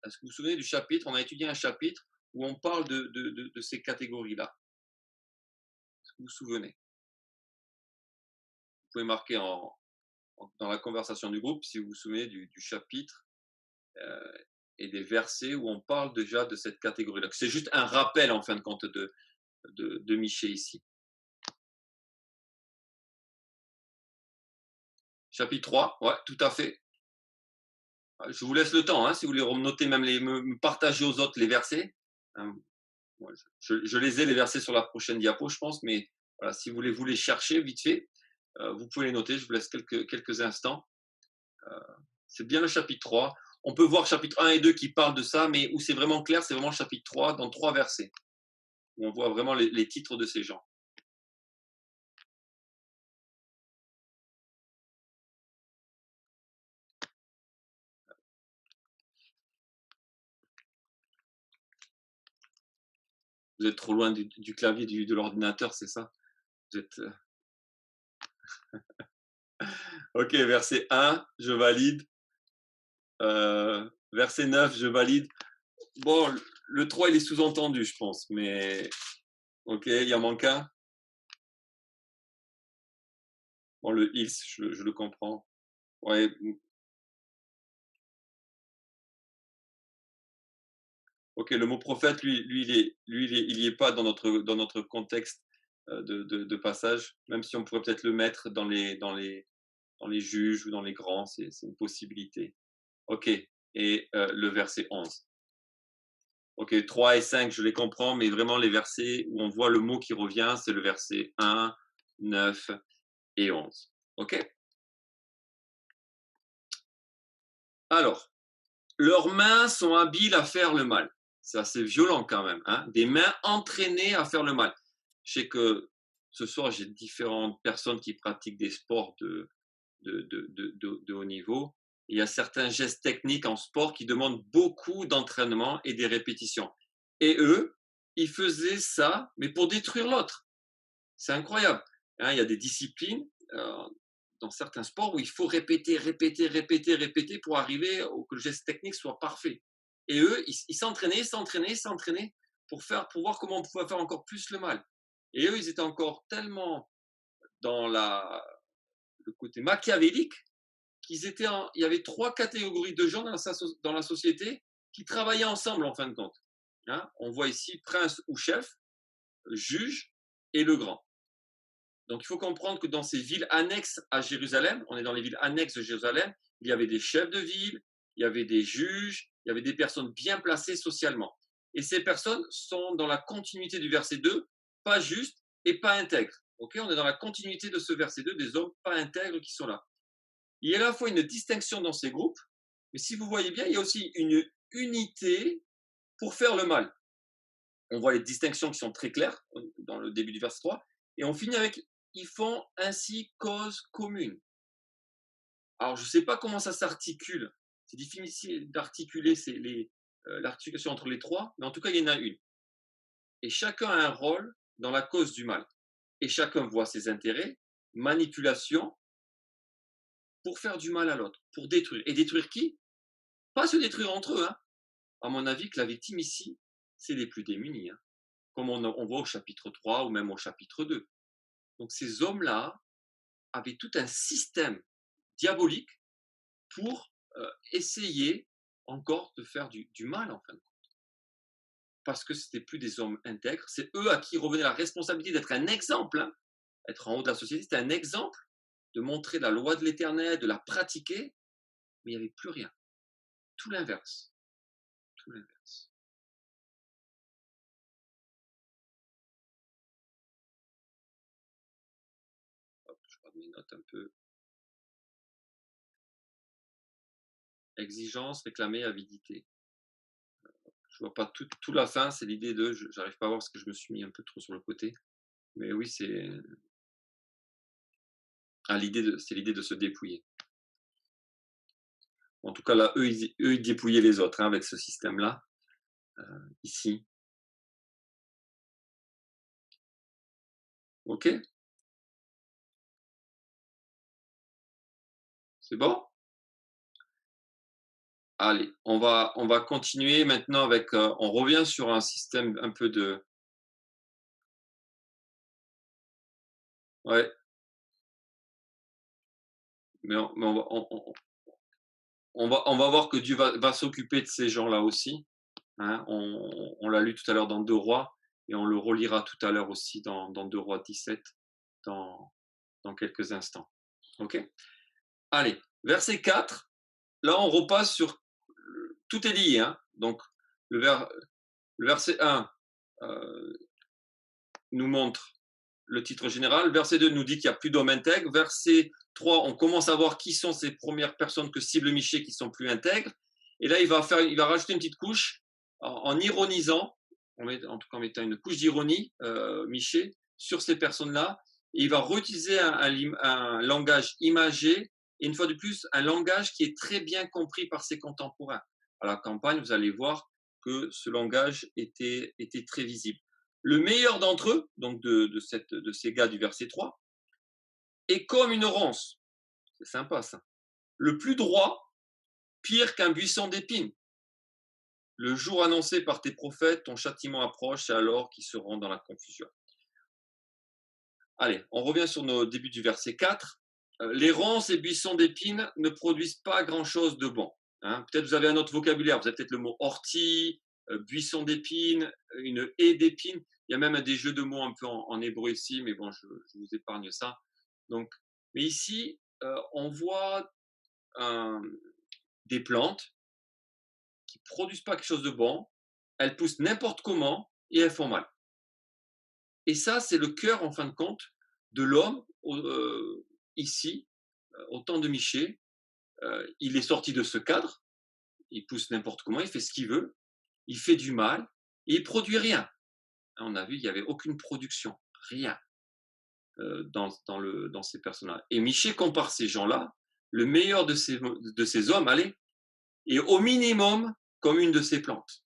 Est-ce que vous vous souvenez du chapitre? On a étudié un chapitre où on parle de ces catégories-là. Est-ce que vous vous souvenez? Vous pouvez marquer dans la conversation du groupe si vous vous souvenez du chapitre et des versets où on parle déjà de cette catégorie-là. C'est juste un rappel en fin de compte de Michée ici. Chapitre 3, ouais, tout à fait. Je vous laisse le temps, hein, si vous voulez noter même me partager aux autres les versets. Hein, moi, je les ai les versets sur la prochaine diapo, je pense, mais voilà, si vous voulez vous les chercher vite fait, vous pouvez les noter. Je vous laisse quelques instants. C'est bien le chapitre 3. On peut voir chapitre 1 et 2 qui parlent de ça, mais où c'est vraiment clair, c'est vraiment le chapitre 3 dans 3 versets, où on voit vraiment les titres de ces gens. Vous êtes trop loin du clavier de l'ordinateur, c'est ça? Vous êtes, ok, verset 1, je valide. Verset 9, je valide. Bon, le 3, il est sous-entendu, je pense, mais ok, il y en manque un. Bon, le ils, je le comprends. Ouais, ok, le mot prophète, il y est pas dans notre contexte de passage, même si on pourrait peut-être le mettre dans les juges ou dans les grands, c'est une possibilité. Ok, et le verset 11. Ok, 3 et 5, je les comprends, mais vraiment les versets où on voit le mot qui revient, c'est le verset 1, 9 et 11. Ok. Alors, leurs mains sont habiles à faire le mal. C'est assez violent quand même, hein. Des mains entraînées à faire le mal. Je sais que ce soir, j'ai différentes personnes qui pratiquent des sports de haut niveau. Il y a certains gestes techniques en sport qui demandent beaucoup d'entraînement et des répétitions. Et eux, ils faisaient ça, mais pour détruire l'autre. C'est incroyable. Hein, il y a des disciplines dans certains sports où il faut répéter, répéter, répéter, répéter pour arriver au que le geste technique soit parfait. Et eux, ils s'entraînaient, s'entraînaient, s'entraînaient pour voir comment on pouvait faire encore plus le mal. Et eux, ils étaient encore tellement dans le côté machiavélique il y avait trois catégories de gens dans la société qui travaillaient ensemble en fin de compte. Hein, on voit ici prince ou chef, juge et le grand. Donc il faut comprendre que dans ces villes annexes à Jérusalem, on est dans les villes annexes de Jérusalem, il y avait des chefs de ville, il y avait des juges, il y avait des personnes bien placées socialement. Et ces personnes sont dans la continuité du verset 2, pas justes et pas intègres. Okay, on est dans la continuité de ce verset 2, des hommes pas intègres qui sont là. Il y a à la fois une distinction dans ces groupes, mais si vous voyez bien, il y a aussi une unité pour faire le mal. On voit les distinctions qui sont très claires dans le début du verset 3, et on finit avec ils font ainsi cause commune. Alors, je ne sais pas comment ça s'articule. C'est difficile d'articuler l'articulation entre les trois, mais en tout cas, il y en a une. Et chacun a un rôle dans la cause du mal. Et chacun voit ses intérêts, manipulation, pour faire du mal à l'autre, pour détruire. Et détruire qui? Pas se détruire entre eux. Hein. À mon avis, que la victime ici, c'est les plus démunis. Hein. Comme on voit au chapitre 3 ou même au chapitre 2. Donc ces hommes-là avaient tout un système diabolique pour essayer encore de faire du mal en fin de compte. Parce que ce n'étaient plus des hommes intègres, c'est eux à qui revenait la responsabilité d'être un exemple. Hein. Être en haut de la société, c'était un exemple de montrer la loi de l'éternel, de la pratiquer, mais il n'y avait plus rien. Tout l'inverse. Tout l'inverse. Hop, je prends mes notes un peu. Exigence, réclamer, avidité. Je vois pas tout la fin, c'est l'idée de j'arrive pas à voir parce que je me suis mis un peu trop sur le côté. Mais oui, c'est l'idée de se dépouiller. En tout cas, là, eux, ils dépouillaient les autres hein, avec ce système-là, ici. OK? C'est bon? Allez, on va continuer maintenant avec, on revient sur un système un peu de ouais, mais on va voir que Dieu va s'occuper de ces gens-là aussi, hein. On l'a lu tout à l'heure dans 2 Rois et on le relira tout à l'heure aussi dans 2 Rois 17 dans quelques instants. OK? Allez, verset 4. Là, on repasse sur tout est lié, hein. Donc le ver le verset 1, nous montre le titre général. Verset 2 nous dit qu'il n'y a plus d'hommes intègres. Verset 3, on commence à voir qui sont ces premières personnes que cible Michée qui sont plus intègres. Et là, il va rajouter une petite couche en ironisant, en tout cas en mettant une couche d'ironie, Michée, sur ces personnes-là. Et il va réutiliser un langage imagé et une fois de plus, un langage qui est très bien compris par ses contemporains. À la campagne, vous allez voir que ce langage était très visible. Le meilleur d'entre eux, donc de ces gars du verset 3, est comme une ronce. C'est sympa ça. Le plus droit, pire qu'un buisson d'épines. Le jour annoncé par tes prophètes, ton châtiment approche, et alors qu'ils seront dans la confusion. Allez, on revient sur nos débuts du verset 4. Les ronces et buissons d'épines ne produisent pas grand-chose de bon. Hein. Peut-être vous avez un autre vocabulaire, vous avez peut-être le mot ortie, buisson d'épines, une haie d'épines. Il y a même des jeux de mots un peu en hébreu ici, mais bon, je vous épargne ça. Donc, mais ici, on voit des plantes qui produisent pas quelque chose de bon, elles poussent n'importe comment et elles font mal. Et ça, c'est le cœur, en fin de compte, de l'homme ici, au temps de Michée. Il est sorti de ce cadre, il pousse n'importe comment, il fait ce qu'il veut, il fait du mal et il produit rien. On a vu, il n'y avait aucune production, rien dans ces personnes-là. Et Michée compare ces gens-là, le meilleur de ces hommes, allez, est au minimum comme une de ces plantes.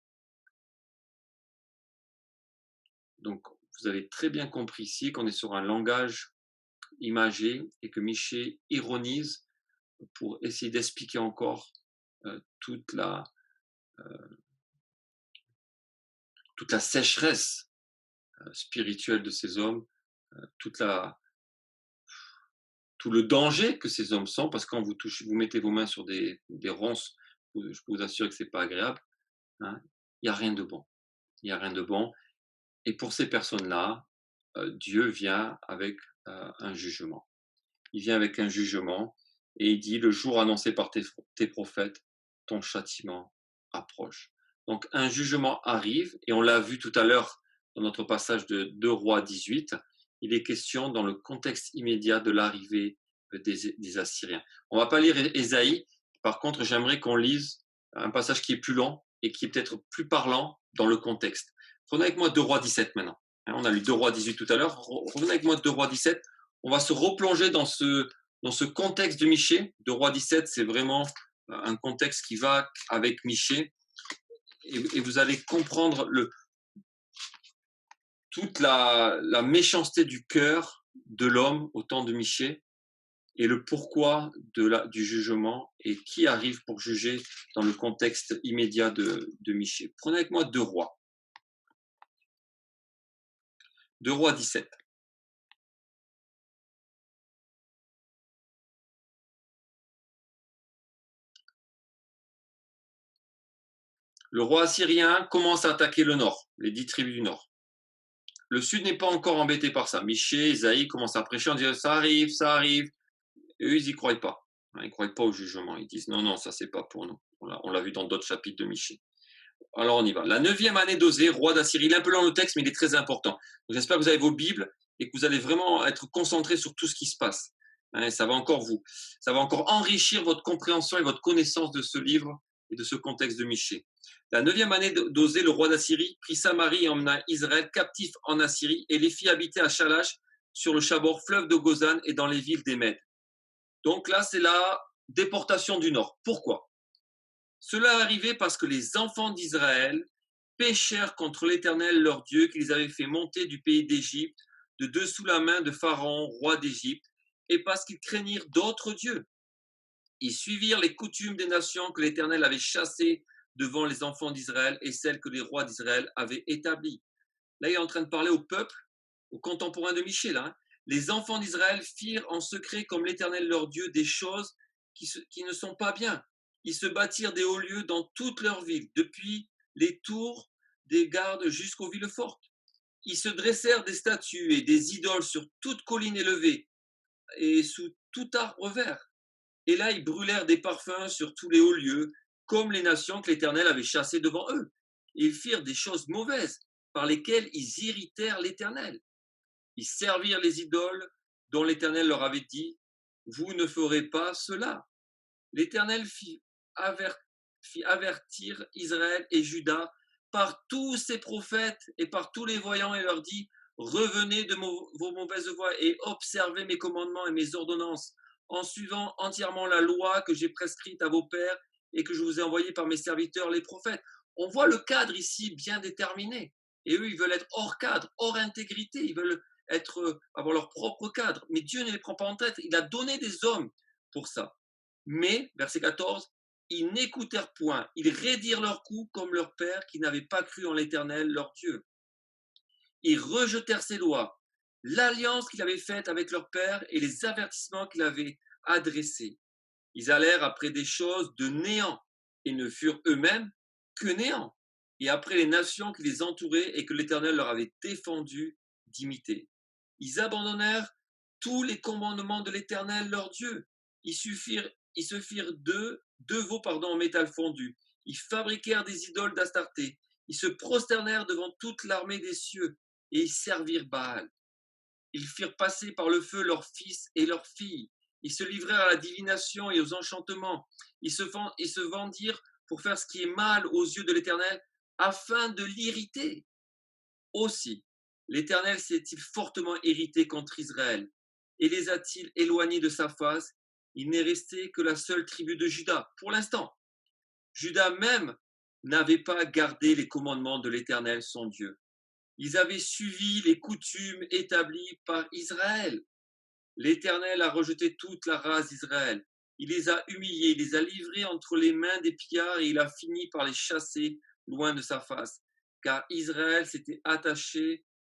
Donc, vous avez très bien compris ici qu'on est sur un langage imagé et que Michée ironise pour essayer d'expliquer encore toute la sécheresse spirituelle de ces hommes, toute la tout le danger que ces hommes sont, parce que quand vous mettez vos mains sur des ronces, je peux vous assurer que c'est pas agréable. Hein. Il n'y a rien de bon. Il n'y a rien de bon. Et pour ces personnes-là, Dieu vient avec un jugement. Il vient avec un jugement et il dit, le jour annoncé par tes prophètes, ton châtiment approche. Donc un jugement arrive, et on l'a vu tout à l'heure dans notre passage de 2 Rois 18, il est question dans le contexte immédiat de l'arrivée des Assyriens. On ne va pas lire Ésaïe, par contre j'aimerais qu'on lise un passage qui est plus long et qui est peut-être plus parlant dans le contexte. Prenez avec moi 2 Rois 17 maintenant. On a lu 2 Rois 18 tout à l'heure, revenez avec moi 2 Rois 17. On va se replonger dans ce contexte de Michée. De Roi 17, c'est vraiment un contexte qui va avec Michée. Et vous allez comprendre toute la méchanceté du cœur de l'homme au temps de Michée et le pourquoi du jugement et qui arrive pour juger dans le contexte immédiat de Michée. Prenez avec moi 2 Rois. 2 Rois 17. Le roi assyrien commence à attaquer le nord, les 10 tribus du nord. Le sud n'est pas encore embêté par ça. Michée, Isaïe commencent à prêcher en disant ça arrive, ça arrive. Et eux, ils n'y croient pas. Ils ne croient pas au jugement. Ils disent non, non, ça, c'est pas pour nous. On l'a vu dans d'autres chapitres de Michée. Alors, on y va. La 9e année d'Osée, roi d'Assyrie. Il est un peu long le texte, mais il est très important. J'espère que vous avez vos Bibles et que vous allez vraiment être concentrés sur tout ce qui se passe. Ça va encore enrichir votre compréhension et votre connaissance de ce livre et de ce contexte de Michée. La 9e année d'Osée, le roi d'Assyrie, prit Samarie et emmena Israël captif en Assyrie et les fit habiter à Shalash sur le Chabor, fleuve de Gozan et dans les villes des Mèdes. Donc là, c'est la déportation du nord. Pourquoi? Cela est arrivé parce que les enfants d'Israël péchèrent contre l'Éternel leur Dieu qui les avait fait monter du pays d'Égypte, de dessous la main de Pharaon, roi d'Égypte, et parce qu'ils craignirent d'autres dieux. Ils suivirent les coutumes des nations que l'Éternel avait chassées devant les enfants d'Israël et celles que les rois d'Israël avaient établies. Là, il est en train de parler au peuple, aux contemporains de Michée, là. Les enfants d'Israël firent en secret, comme l'Éternel leur Dieu, des choses qui ne sont pas bien. Ils se bâtirent des hauts lieux dans toutes leurs villes, depuis les tours des gardes jusqu'aux villes fortes. Ils se dressèrent des statues et des idoles sur toute colline élevée et sous tout arbre vert. Et là, ils brûlèrent des parfums sur tous les hauts lieux, comme les nations que l'Éternel avait chassées devant eux. Ils firent des choses mauvaises, par lesquelles ils irritèrent l'Éternel. Ils servirent les idoles dont l'Éternel leur avait dit, vous ne ferez pas cela. L'Éternel fit avertir Israël et Juda par tous ses prophètes et par tous les voyants et leur dit, revenez de vos mauvaises voies et observez mes commandements et mes ordonnances en suivant entièrement la loi que j'ai prescrite à vos pères et que je vous ai envoyée par mes serviteurs les prophètes. On voit le cadre ici bien déterminé. Et eux, ils veulent être hors cadre, hors intégrité, ils veulent avoir leur propre cadre. Mais Dieu ne les prend pas en tête. Il a donné des hommes pour ça. Mais, verset 14, ils n'écoutèrent point, ils raidirent leur cou comme leur père qui n'avait pas cru en l'Éternel, leur Dieu. Ils rejetèrent ses lois, l'alliance qu'il avait faite avec leur père et les avertissements qu'il avait adressés. Ils allèrent après des choses de néant et ne furent eux-mêmes que néant. Et après les nations qui les entouraient et que l'Éternel leur avait défendu d'imiter. Ils abandonnèrent tous les commandements de l'Éternel, leur Dieu. Ils se firent deux veaux en métal fondu. Ils fabriquèrent des idoles d'Astarté. Ils se prosternèrent devant toute l'armée des cieux et ils servirent Baal. Ils firent passer par le feu leurs fils et leurs filles. Ils se livrèrent à la divination et aux enchantements. Ils se vendirent pour faire ce qui est mal aux yeux de l'Éternel, afin de l'irriter. Aussi, l'Éternel s'est-il fortement irrité contre Israël et les a-t-il éloignés de sa face. Il n'est resté que la seule tribu de Juda, pour l'instant. Juda même n'avait pas gardé les commandements de l'Éternel, son Dieu. Ils avaient suivi les coutumes établies par Israël. L'Éternel a rejeté toute la race d'Israël. Il les a humiliés, il les a livrés entre les mains des pillards et il a fini par les chasser loin de sa face. Car Israël s'était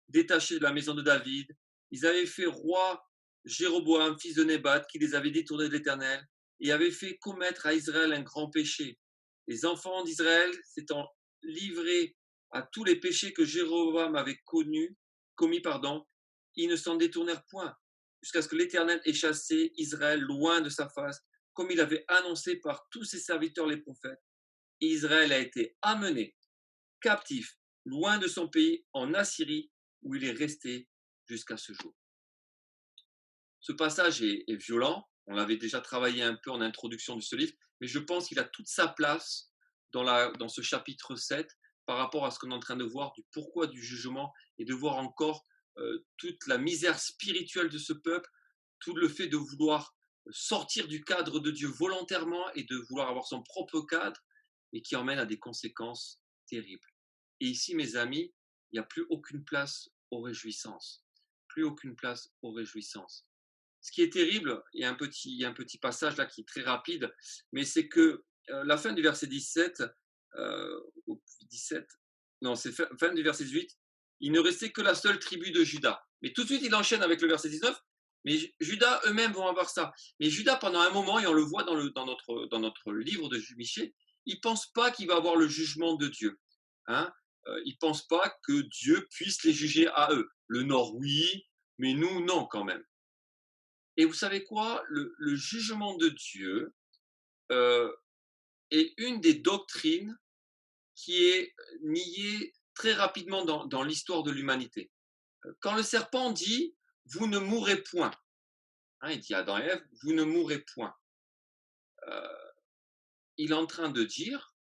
détaché de la maison de David. Ils avaient fait roi Jéroboam, fils de Nébat, qui les avait détournés de l'Éternel et avait fait commettre à Israël un grand péché. Les enfants d'Israël s'étant livrés à tous les péchés que Jéroboam avait commis, ils ne s'en détournèrent point, jusqu'à ce que l'Éternel ait chassé Israël loin de sa face, comme il avait annoncé par tous ses serviteurs les prophètes. Et Israël a été amené captif, loin de son pays, en Assyrie, où il est resté jusqu'à ce jour. Ce passage est violent, on l'avait déjà travaillé un peu en introduction de ce livre, mais je pense qu'il a toute sa place dans ce chapitre 7 par rapport à ce qu'on est en train de voir du pourquoi du jugement et de voir encore toute la misère spirituelle de ce peuple, tout le fait de vouloir sortir du cadre de Dieu volontairement et de vouloir avoir son propre cadre et qui emmène à des conséquences terribles. Et ici, mes amis, il n'y a plus aucune place aux réjouissances. Plus aucune place aux réjouissances. Ce qui est terrible, il y a un petit passage là qui est très rapide, mais c'est que la fin du verset 17, non, c'est fin du verset 18, il ne restait que la seule tribu de Juda. Mais tout de suite, il enchaîne avec le verset 19, mais Juda eux-mêmes vont avoir ça. Mais Juda, pendant un moment, et on le voit dans notre livre de Michée, il ne pense pas qu'il va avoir le jugement de Dieu. Hein, il ne pense pas que Dieu puisse les juger à eux. Le Nord, oui, mais nous, non, quand même. Et vous savez quoi? Le jugement de Dieu est une des doctrines qui est niée très rapidement dans l'histoire de l'humanité. Quand le serpent dit « vous ne mourrez point hein, », il dit à Adam et Ève « vous ne mourrez point », il est en train de dire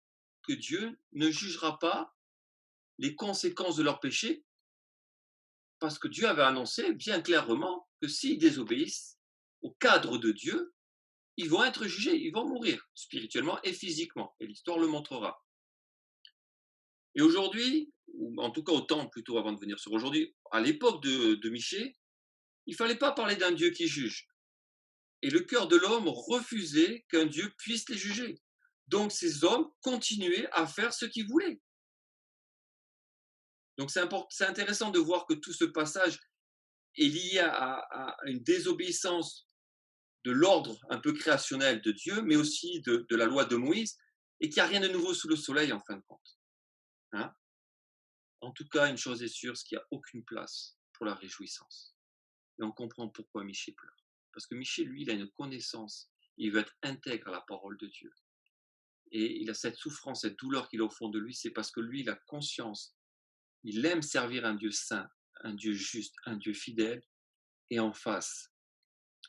que Dieu ne jugera pas les conséquences de leur péché, parce que Dieu avait annoncé bien clairement que s'ils désobéissent au cadre de Dieu, ils vont être jugés, ils vont mourir spirituellement et physiquement, et l'histoire le montrera. Et aujourd'hui, ou en tout cas au temps plutôt avant de venir sur aujourd'hui, à l'époque de Michée, il ne fallait pas parler d'un Dieu qui juge. Et le cœur de l'homme refusait qu'un Dieu puisse les juger. Donc ces hommes continuaient à faire ce qu'ils voulaient. Donc c'est intéressant de voir que tout ce passage est lié à une désobéissance de l'ordre un peu créationnel de Dieu, mais aussi de la loi de Moïse, et qu'il n'y a rien de nouveau sous le soleil en fin de compte. Hein? En tout cas, une chose est sûre, c'est qu'il n'y a aucune place pour la réjouissance. Et on comprend pourquoi Michée pleure. Parce que Michée, lui, il a une connaissance, il veut être intègre à la parole de Dieu. Et il a cette souffrance, cette douleur qu'il a au fond de lui, c'est parce que lui, il a conscience, il aime servir un Dieu saint, un Dieu juste, un Dieu fidèle, et en face,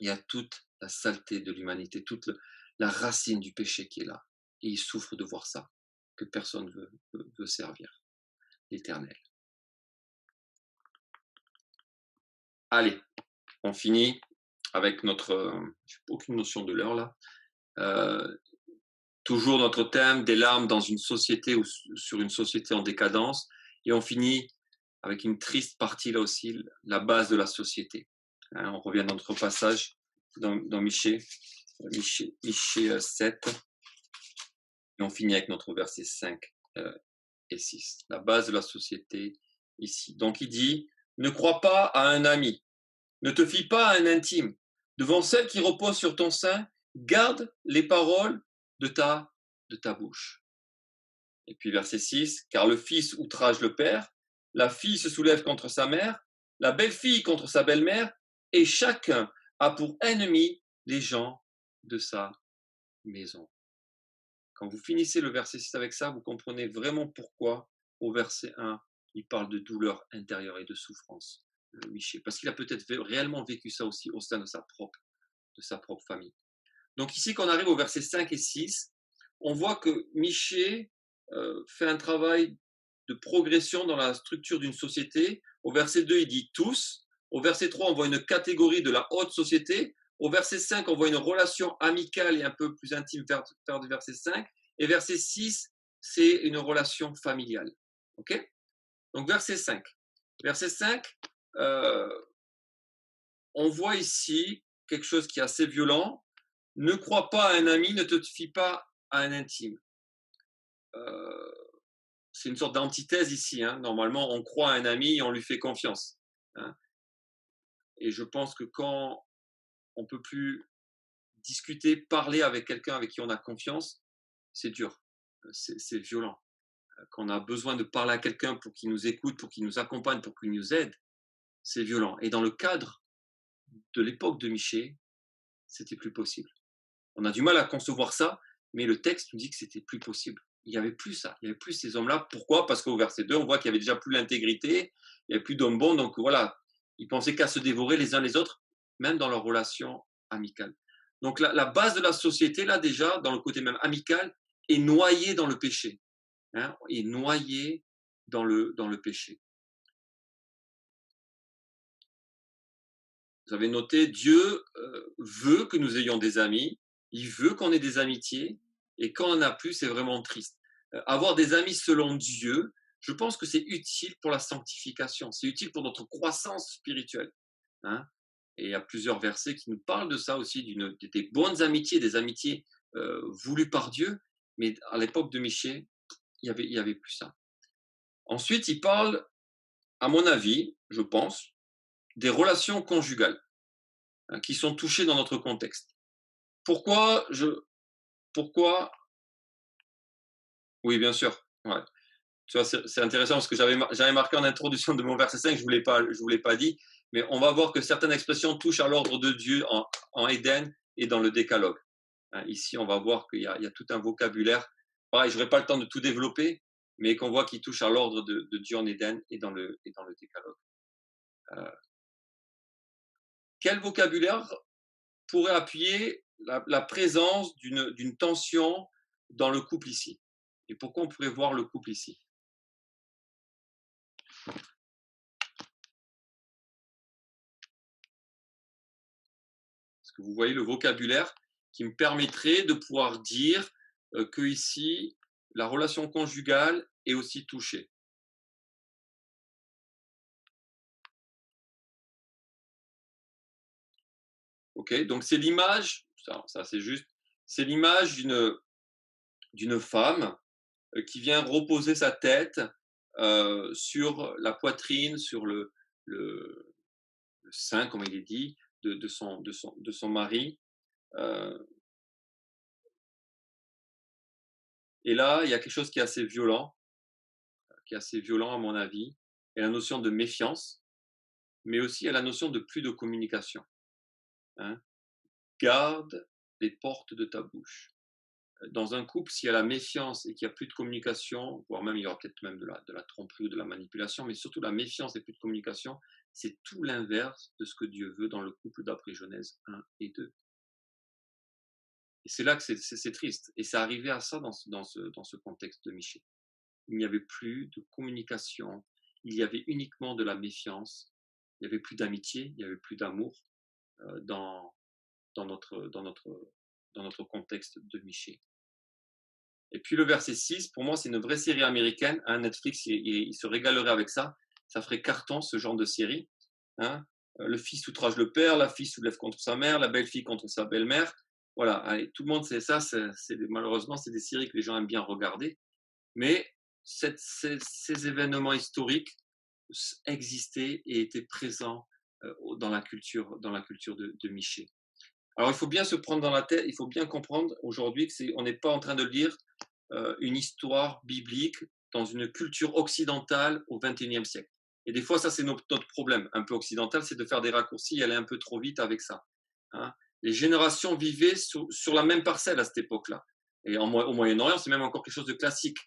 il y a toute la saleté de l'humanité, toute la racine du péché qui est là. Et il souffre de voir ça, que personne veut servir l'Éternel. Allez, on finit avec notre... j'ai aucune notion de l'heure là. Toujours notre thème, des larmes dans une société ou sur une société en décadence. Et on finit avec une triste partie là aussi, la base de la société. Hein, on revient dans notre passage dans Michée 7. Et on finit avec notre verset 5 et 6. La base de la société ici. Donc il dit, ne crois pas à un ami, ne te fie pas à un intime. Devant celle qui repose sur ton sein, garde les paroles de ta bouche. Et puis verset 6, car le fils outrage le père, la fille se soulève contre sa mère, la belle-fille contre sa belle-mère, et chacun a pour ennemi les gens de sa maison. Quand vous finissez le verset 6 avec ça, vous comprenez vraiment pourquoi, au verset 1, il parle de douleur intérieure et de souffrance, Michée. Parce qu'il a peut-être réellement vécu ça aussi au sein de sa propre famille. Donc ici, quand on arrive au verset 5 et 6, on voit que Michée fait un travail de progression dans la structure d'une société. Au verset 2, il dit tous. Au verset 3, on voit une catégorie de la haute société. Au verset 5, on voit une relation amicale et un peu plus intime vers le verset 5. Et verset 6, c'est une relation familiale. OK? Donc verset 5. Verset 5, on voit ici quelque chose qui est assez violent. Ne crois pas à un ami, ne te fie pas à un intime. C'est une sorte d'antithèse ici. Hein. Normalement, on croit à un ami et on lui fait confiance. Hein. Et je pense que quand on ne peut plus discuter, parler avec quelqu'un avec qui on a confiance, c'est dur, c'est violent. Quand on a besoin de parler à quelqu'un pour qu'il nous écoute, pour qu'il nous accompagne, pour qu'il nous aide, c'est violent. Et dans le cadre de l'époque de Michée, c'était plus possible. On a du mal à concevoir ça, mais le texte nous dit que c'était plus possible. Il n'y avait plus ça, il n'y avait plus ces hommes-là. Pourquoi? Parce qu'au verset 2, on voit qu'il n'y avait déjà plus l'intégrité, il n'y avait plus d'hommes bons, donc voilà, ils pensaient qu'à se dévorer les uns les autres, même dans leur relation amicale. Donc la base de la société, là déjà, dans le côté même amical, est noyée dans le péché. Hein, est noyée dans le péché. Vous avez noté, Dieu veut que nous ayons des amis, il veut qu'on ait des amitiés, et quand on n'en a plus, c'est vraiment triste. Avoir des amis selon Dieu, je pense que c'est utile pour la sanctification, c'est utile pour notre croissance spirituelle. Hein. Et il y a plusieurs versets qui nous parlent de ça aussi, des bonnes amitiés, des amitiés voulues par Dieu, mais à l'époque de Michée, il y avait plus ça. Ensuite, il parle, à mon avis, je pense, des relations conjugales hein, qui sont touchées dans notre contexte. Pourquoi Oui, bien sûr. Ouais. Tu vois, c'est intéressant parce que j'avais marqué en introduction de mon verset 5, je voulais pas dit, mais on va voir que certaines expressions touchent à l'ordre de Dieu en Éden et dans le Décalogue. Hein, ici, on va voir qu'il y a tout un vocabulaire. Pareil, je n'aurai pas le temps de tout développer, mais qu'on voit qu'il touche à l'ordre de Dieu en Éden et dans le Décalogue. Quel vocabulaire pourrait appuyer la présence d'une tension dans le couple ici? Et pourquoi on pourrait voir le couple ici? Parce que vous voyez le vocabulaire qui me permettrait de pouvoir dire que ici, la relation conjugale est aussi touchée. Ok, donc c'est l'image, ça c'est juste, c'est l'image d'une femme qui vient reposer sa tête sur la poitrine, sur le, le sein, comme il est dit, de son mari. Euh, et là, il y a quelque chose qui est assez violent à mon avis, et la notion de méfiance, mais aussi à la notion de plus de communication. Hein. Garde les portes de ta bouche. Dans un couple, s'il y a la méfiance et qu'il n'y a plus de communication, voire même il y aura peut-être même de la tromperie ou de la manipulation, mais surtout la méfiance et plus de communication, c'est tout l'inverse de ce que Dieu veut dans le couple d'après Genèse 1 et 2. Et c'est là que c'est triste. Et c'est arrivé à ça dans ce contexte de Michée. Il n'y avait plus de communication, il y avait uniquement de la méfiance, il n'y avait plus d'amitié, il n'y avait plus d'amour dans, dans, dans notre contexte de Michée. Et puis le verset 6, pour moi, c'est une vraie série américaine. Hein, Netflix, il se régalerait avec ça. Ça ferait carton, ce genre de série. Hein. Le fils outrage le père, la fille soulève contre sa mère, la belle-fille contre sa belle-mère. Voilà, allez, tout le monde sait ça. Malheureusement, c'est des séries que les gens aiment bien regarder. Mais ces événements historiques existaient et étaient présents dans la culture de Michée. Alors, il faut bien se prendre dans la tête, il faut bien comprendre aujourd'hui qu'on n'est pas en train de lire une histoire biblique dans une culture occidentale au XXIe siècle. Et des fois, ça, c'est notre problème un peu occidental, c'est de faire des raccourcis et aller un peu trop vite avec ça. Hein. Les générations vivaient sur la même parcelle à cette époque-là. Et au Moyen-Orient, c'est même encore quelque chose de classique.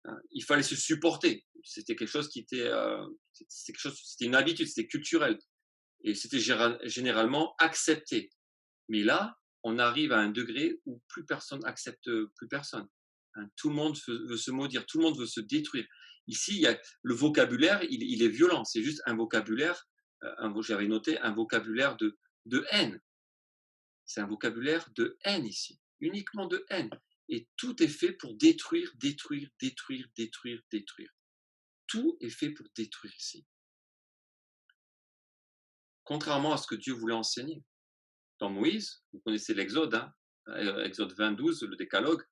Hein. Il fallait se supporter. C'était quelque chose qui était, c'était une habitude, c'était culturel. Et c'était généralement accepté. Mais là, on arrive à un degré où plus personne accepte plus personne. Hein, tout le monde veut se maudire, tout le monde veut se détruire. Ici, il y a, le vocabulaire, il est violent. C'est juste un vocabulaire, j'avais noté, un vocabulaire de haine. C'est un vocabulaire de haine ici, uniquement de haine. Et tout est fait pour détruire, détruire, détruire, détruire, détruire. Tout est fait pour détruire ici. Contrairement à ce que Dieu voulait enseigner. Dans Moïse, vous connaissez l'Exode, hein, Exode 20, 12, le décalogue,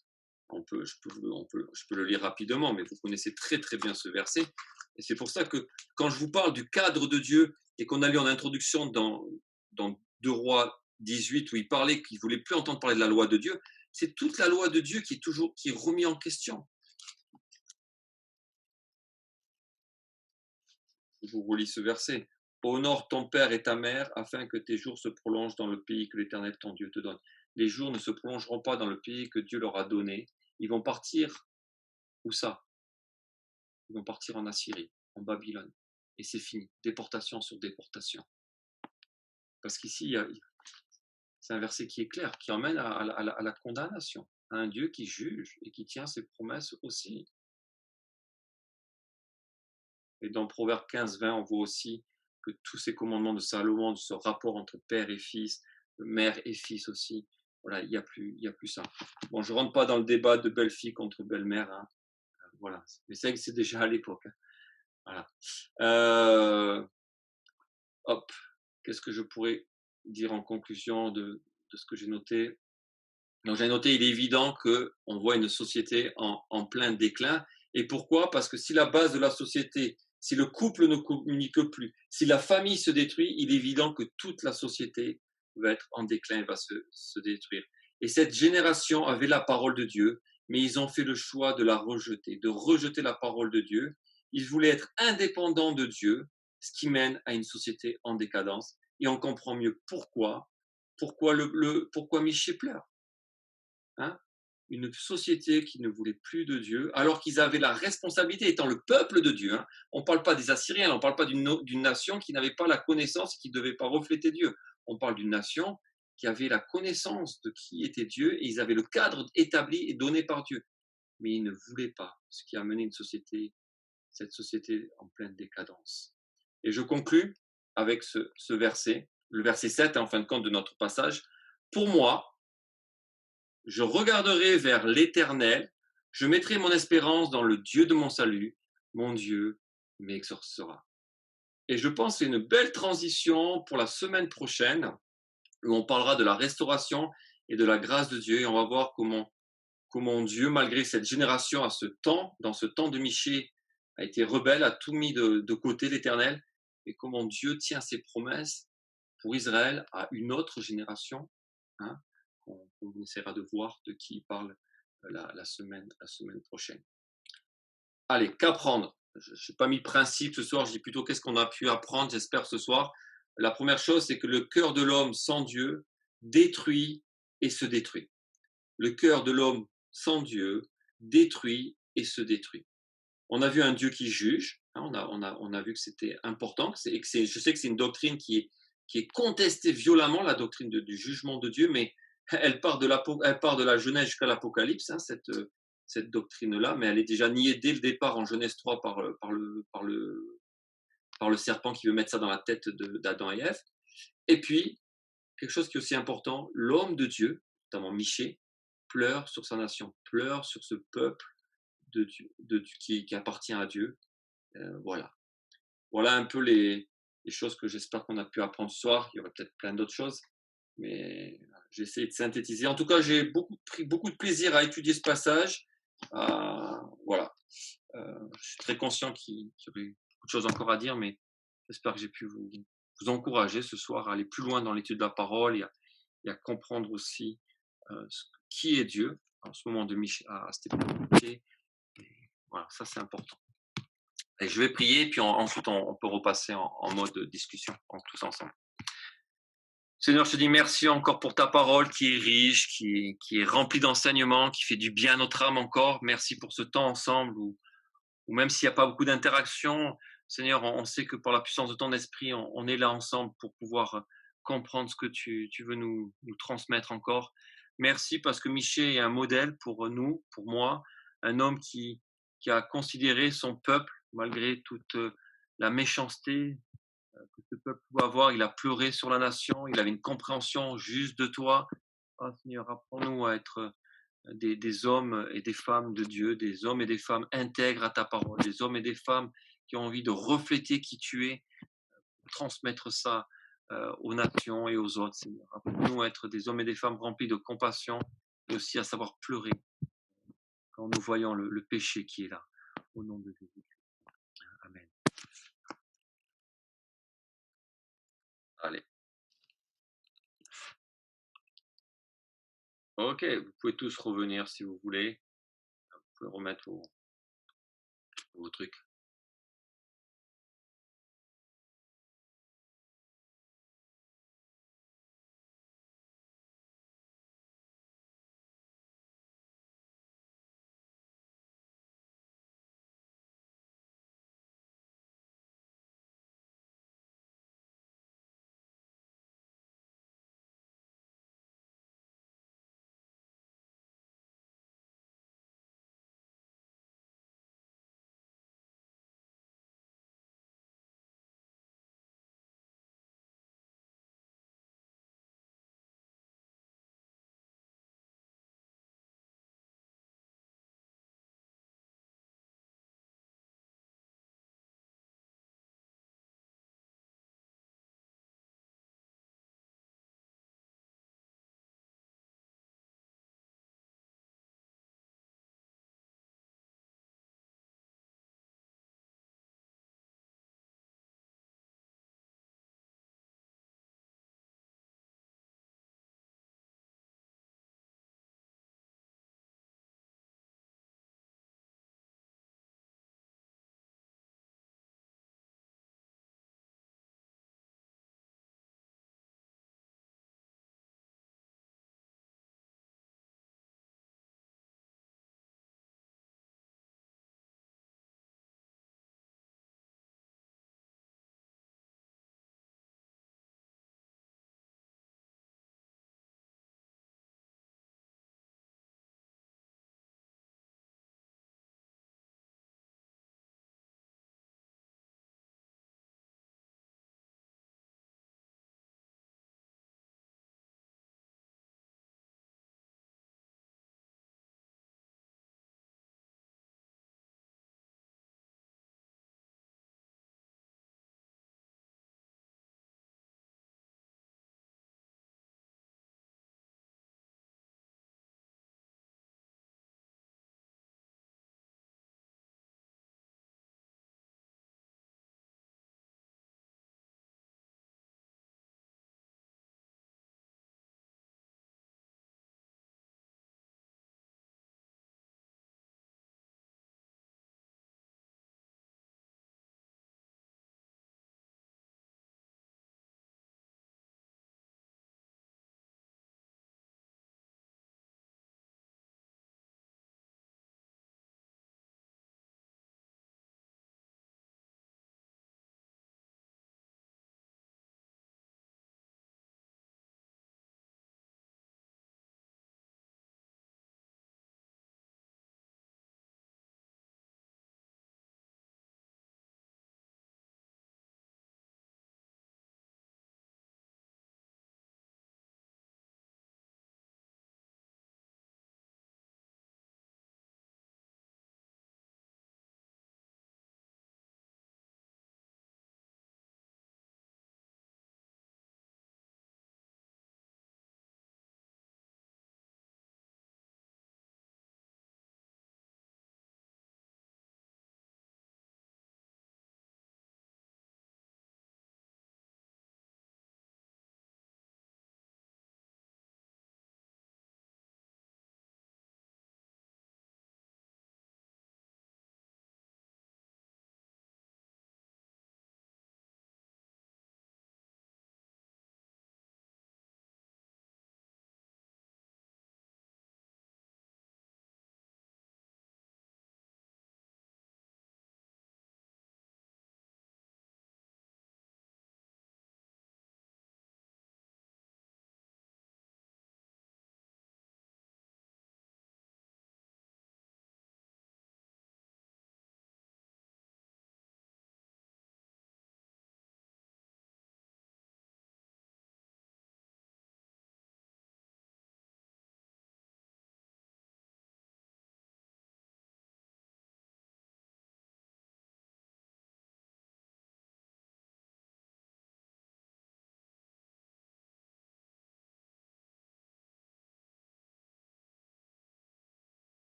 je peux le lire rapidement, mais vous connaissez très très bien ce verset. Et c'est pour ça que quand je vous parle du cadre de Dieu et qu'on a lu en introduction dans 2 Rois 18 où il parlait qu'il ne voulait plus entendre parler de la loi de Dieu, c'est toute la loi de Dieu qui est remise en question. Je vous relis ce verset. Honore ton père et ta mère afin que tes jours se prolongent dans le pays que l'Éternel ton Dieu te donne. Les jours ne se prolongeront pas dans le pays que Dieu leur a donné. Ils vont partir, où ça? Ils vont partir en Assyrie, en Babylone. Et c'est fini. Déportation sur déportation. Parce qu'ici, c'est un verset qui est clair, qui emmène à la condamnation, à un Dieu qui juge et qui tient ses promesses aussi. Et dans Proverbe 15, 20, on voit aussi que tous ces commandements de Salomon, de ce rapport entre père et fils, mère et fils aussi, voilà, il n'y a plus ça. Bon, je ne rentre pas dans le débat de belle-fille contre belle-mère, hein. Voilà. Mais c'est vrai que c'est déjà à l'époque. Hein. Voilà. Hop, qu'est-ce que je pourrais dire en conclusion de ce que j'ai noté? Donc j'ai noté, il est évident qu'on voit une société en plein déclin. Et pourquoi? Parce que si la base de la société, si le couple ne communique plus, si la famille se détruit, il est évident que toute la société va être en déclin et va se détruire. Et cette génération avait la parole de Dieu, mais ils ont fait le choix de la rejeter, de rejeter la parole de Dieu. Ils voulaient être indépendants de Dieu, ce qui mène à une société en décadence. Et on comprend mieux pourquoi Michée pleure. Hein, une société qui ne voulait plus de Dieu, alors qu'ils avaient la responsabilité, étant le peuple de Dieu. Hein. On ne parle pas des Assyriens, on ne parle pas d'une nation qui n'avait pas la connaissance et qui ne devait pas refléter Dieu. On parle d'une nation qui avait la connaissance de qui était Dieu et ils avaient le cadre établi et donné par Dieu. mais il ne voulait pas, ce qui a mené cette société en pleine décadence. Et je conclus avec ce verset, le verset 7, en fin de compte, de notre passage. Pour moi, je regarderai vers l'Éternel, je mettrai mon espérance dans le Dieu de mon salut, mon Dieu m'exaucera. Et je pense que c'est une belle transition pour la semaine prochaine, où on parlera de la restauration et de la grâce de Dieu, et on va voir comment Dieu, malgré cette génération, dans ce temps de Michée, a été rebelle, a tout mis de côté l'Éternel, et comment Dieu tient ses promesses pour Israël à une autre génération, hein, qu'on essaiera de voir de qui il parle la semaine prochaine. Allez, qu'apprendre? Je n'ai pas mis principe ce soir, je dis plutôt qu'est-ce qu'on a pu apprendre, j'espère, ce soir. La première chose, c'est que le cœur de l'homme sans Dieu détruit et se détruit. Le cœur de l'homme sans Dieu détruit et se détruit. On a vu un Dieu qui juge, hein, on a vu que c'était important, je sais que c'est une doctrine qui est contestée violemment, la doctrine du jugement de Dieu, mais elle part de la Genèse jusqu'à l'Apocalypse, hein, cette doctrine-là, mais elle est déjà niée dès le départ en Genèse 3 par le serpent qui veut mettre ça dans la tête d'Adam et Ève. Et puis, quelque chose qui est aussi important, l'homme de Dieu, notamment Michée, pleure sur sa nation, pleure sur ce peuple de Dieu, qui appartient à Dieu. Voilà. Voilà un peu les choses que j'espère qu'on a pu apprendre ce soir. Il y aurait peut-être plein d'autres choses, mais j'ai essayé de synthétiser. En tout cas, j'ai pris beaucoup de plaisir à étudier ce passage. Voilà. Je suis très conscient qu'il y aurait beaucoup de choses encore à dire, mais j'espère que j'ai pu vous encourager ce soir à aller plus loin dans l'étude de la parole et à comprendre aussi qui est Dieu en ce moment de Michée, à cette époque. Voilà, ça c'est important. Et je vais prier, puis ensuite on peut repasser en mode discussion tous ensemble. Seigneur, je te dis merci encore pour ta parole qui est riche, qui est remplie d'enseignements, qui fait du bien à notre âme encore. Merci pour ce temps ensemble où même s'il n'y a pas beaucoup d'interaction, Seigneur, on sait que par la puissance de ton esprit, on est là ensemble pour pouvoir comprendre ce que tu veux nous transmettre encore. Merci parce que Michée est un modèle pour nous, pour moi, un homme qui a considéré son peuple malgré toute la méchanceté que ce peuple pouvait avoir. Il a pleuré sur la nation, il avait une compréhension juste de toi. Oh, Seigneur, apprends-nous à être des hommes et des femmes de Dieu, des hommes et des femmes intègres à ta parole, des hommes et des femmes qui ont envie de refléter qui tu es, transmettre ça aux nations et aux autres, Seigneur. Apprends-nous à être des hommes et des femmes remplis de compassion et aussi à savoir pleurer quand nous voyons le péché qui est là. Au nom de Jésus. Amen. Allez. Ok, vous pouvez tous revenir si vous voulez. Vous pouvez remettre vos trucs.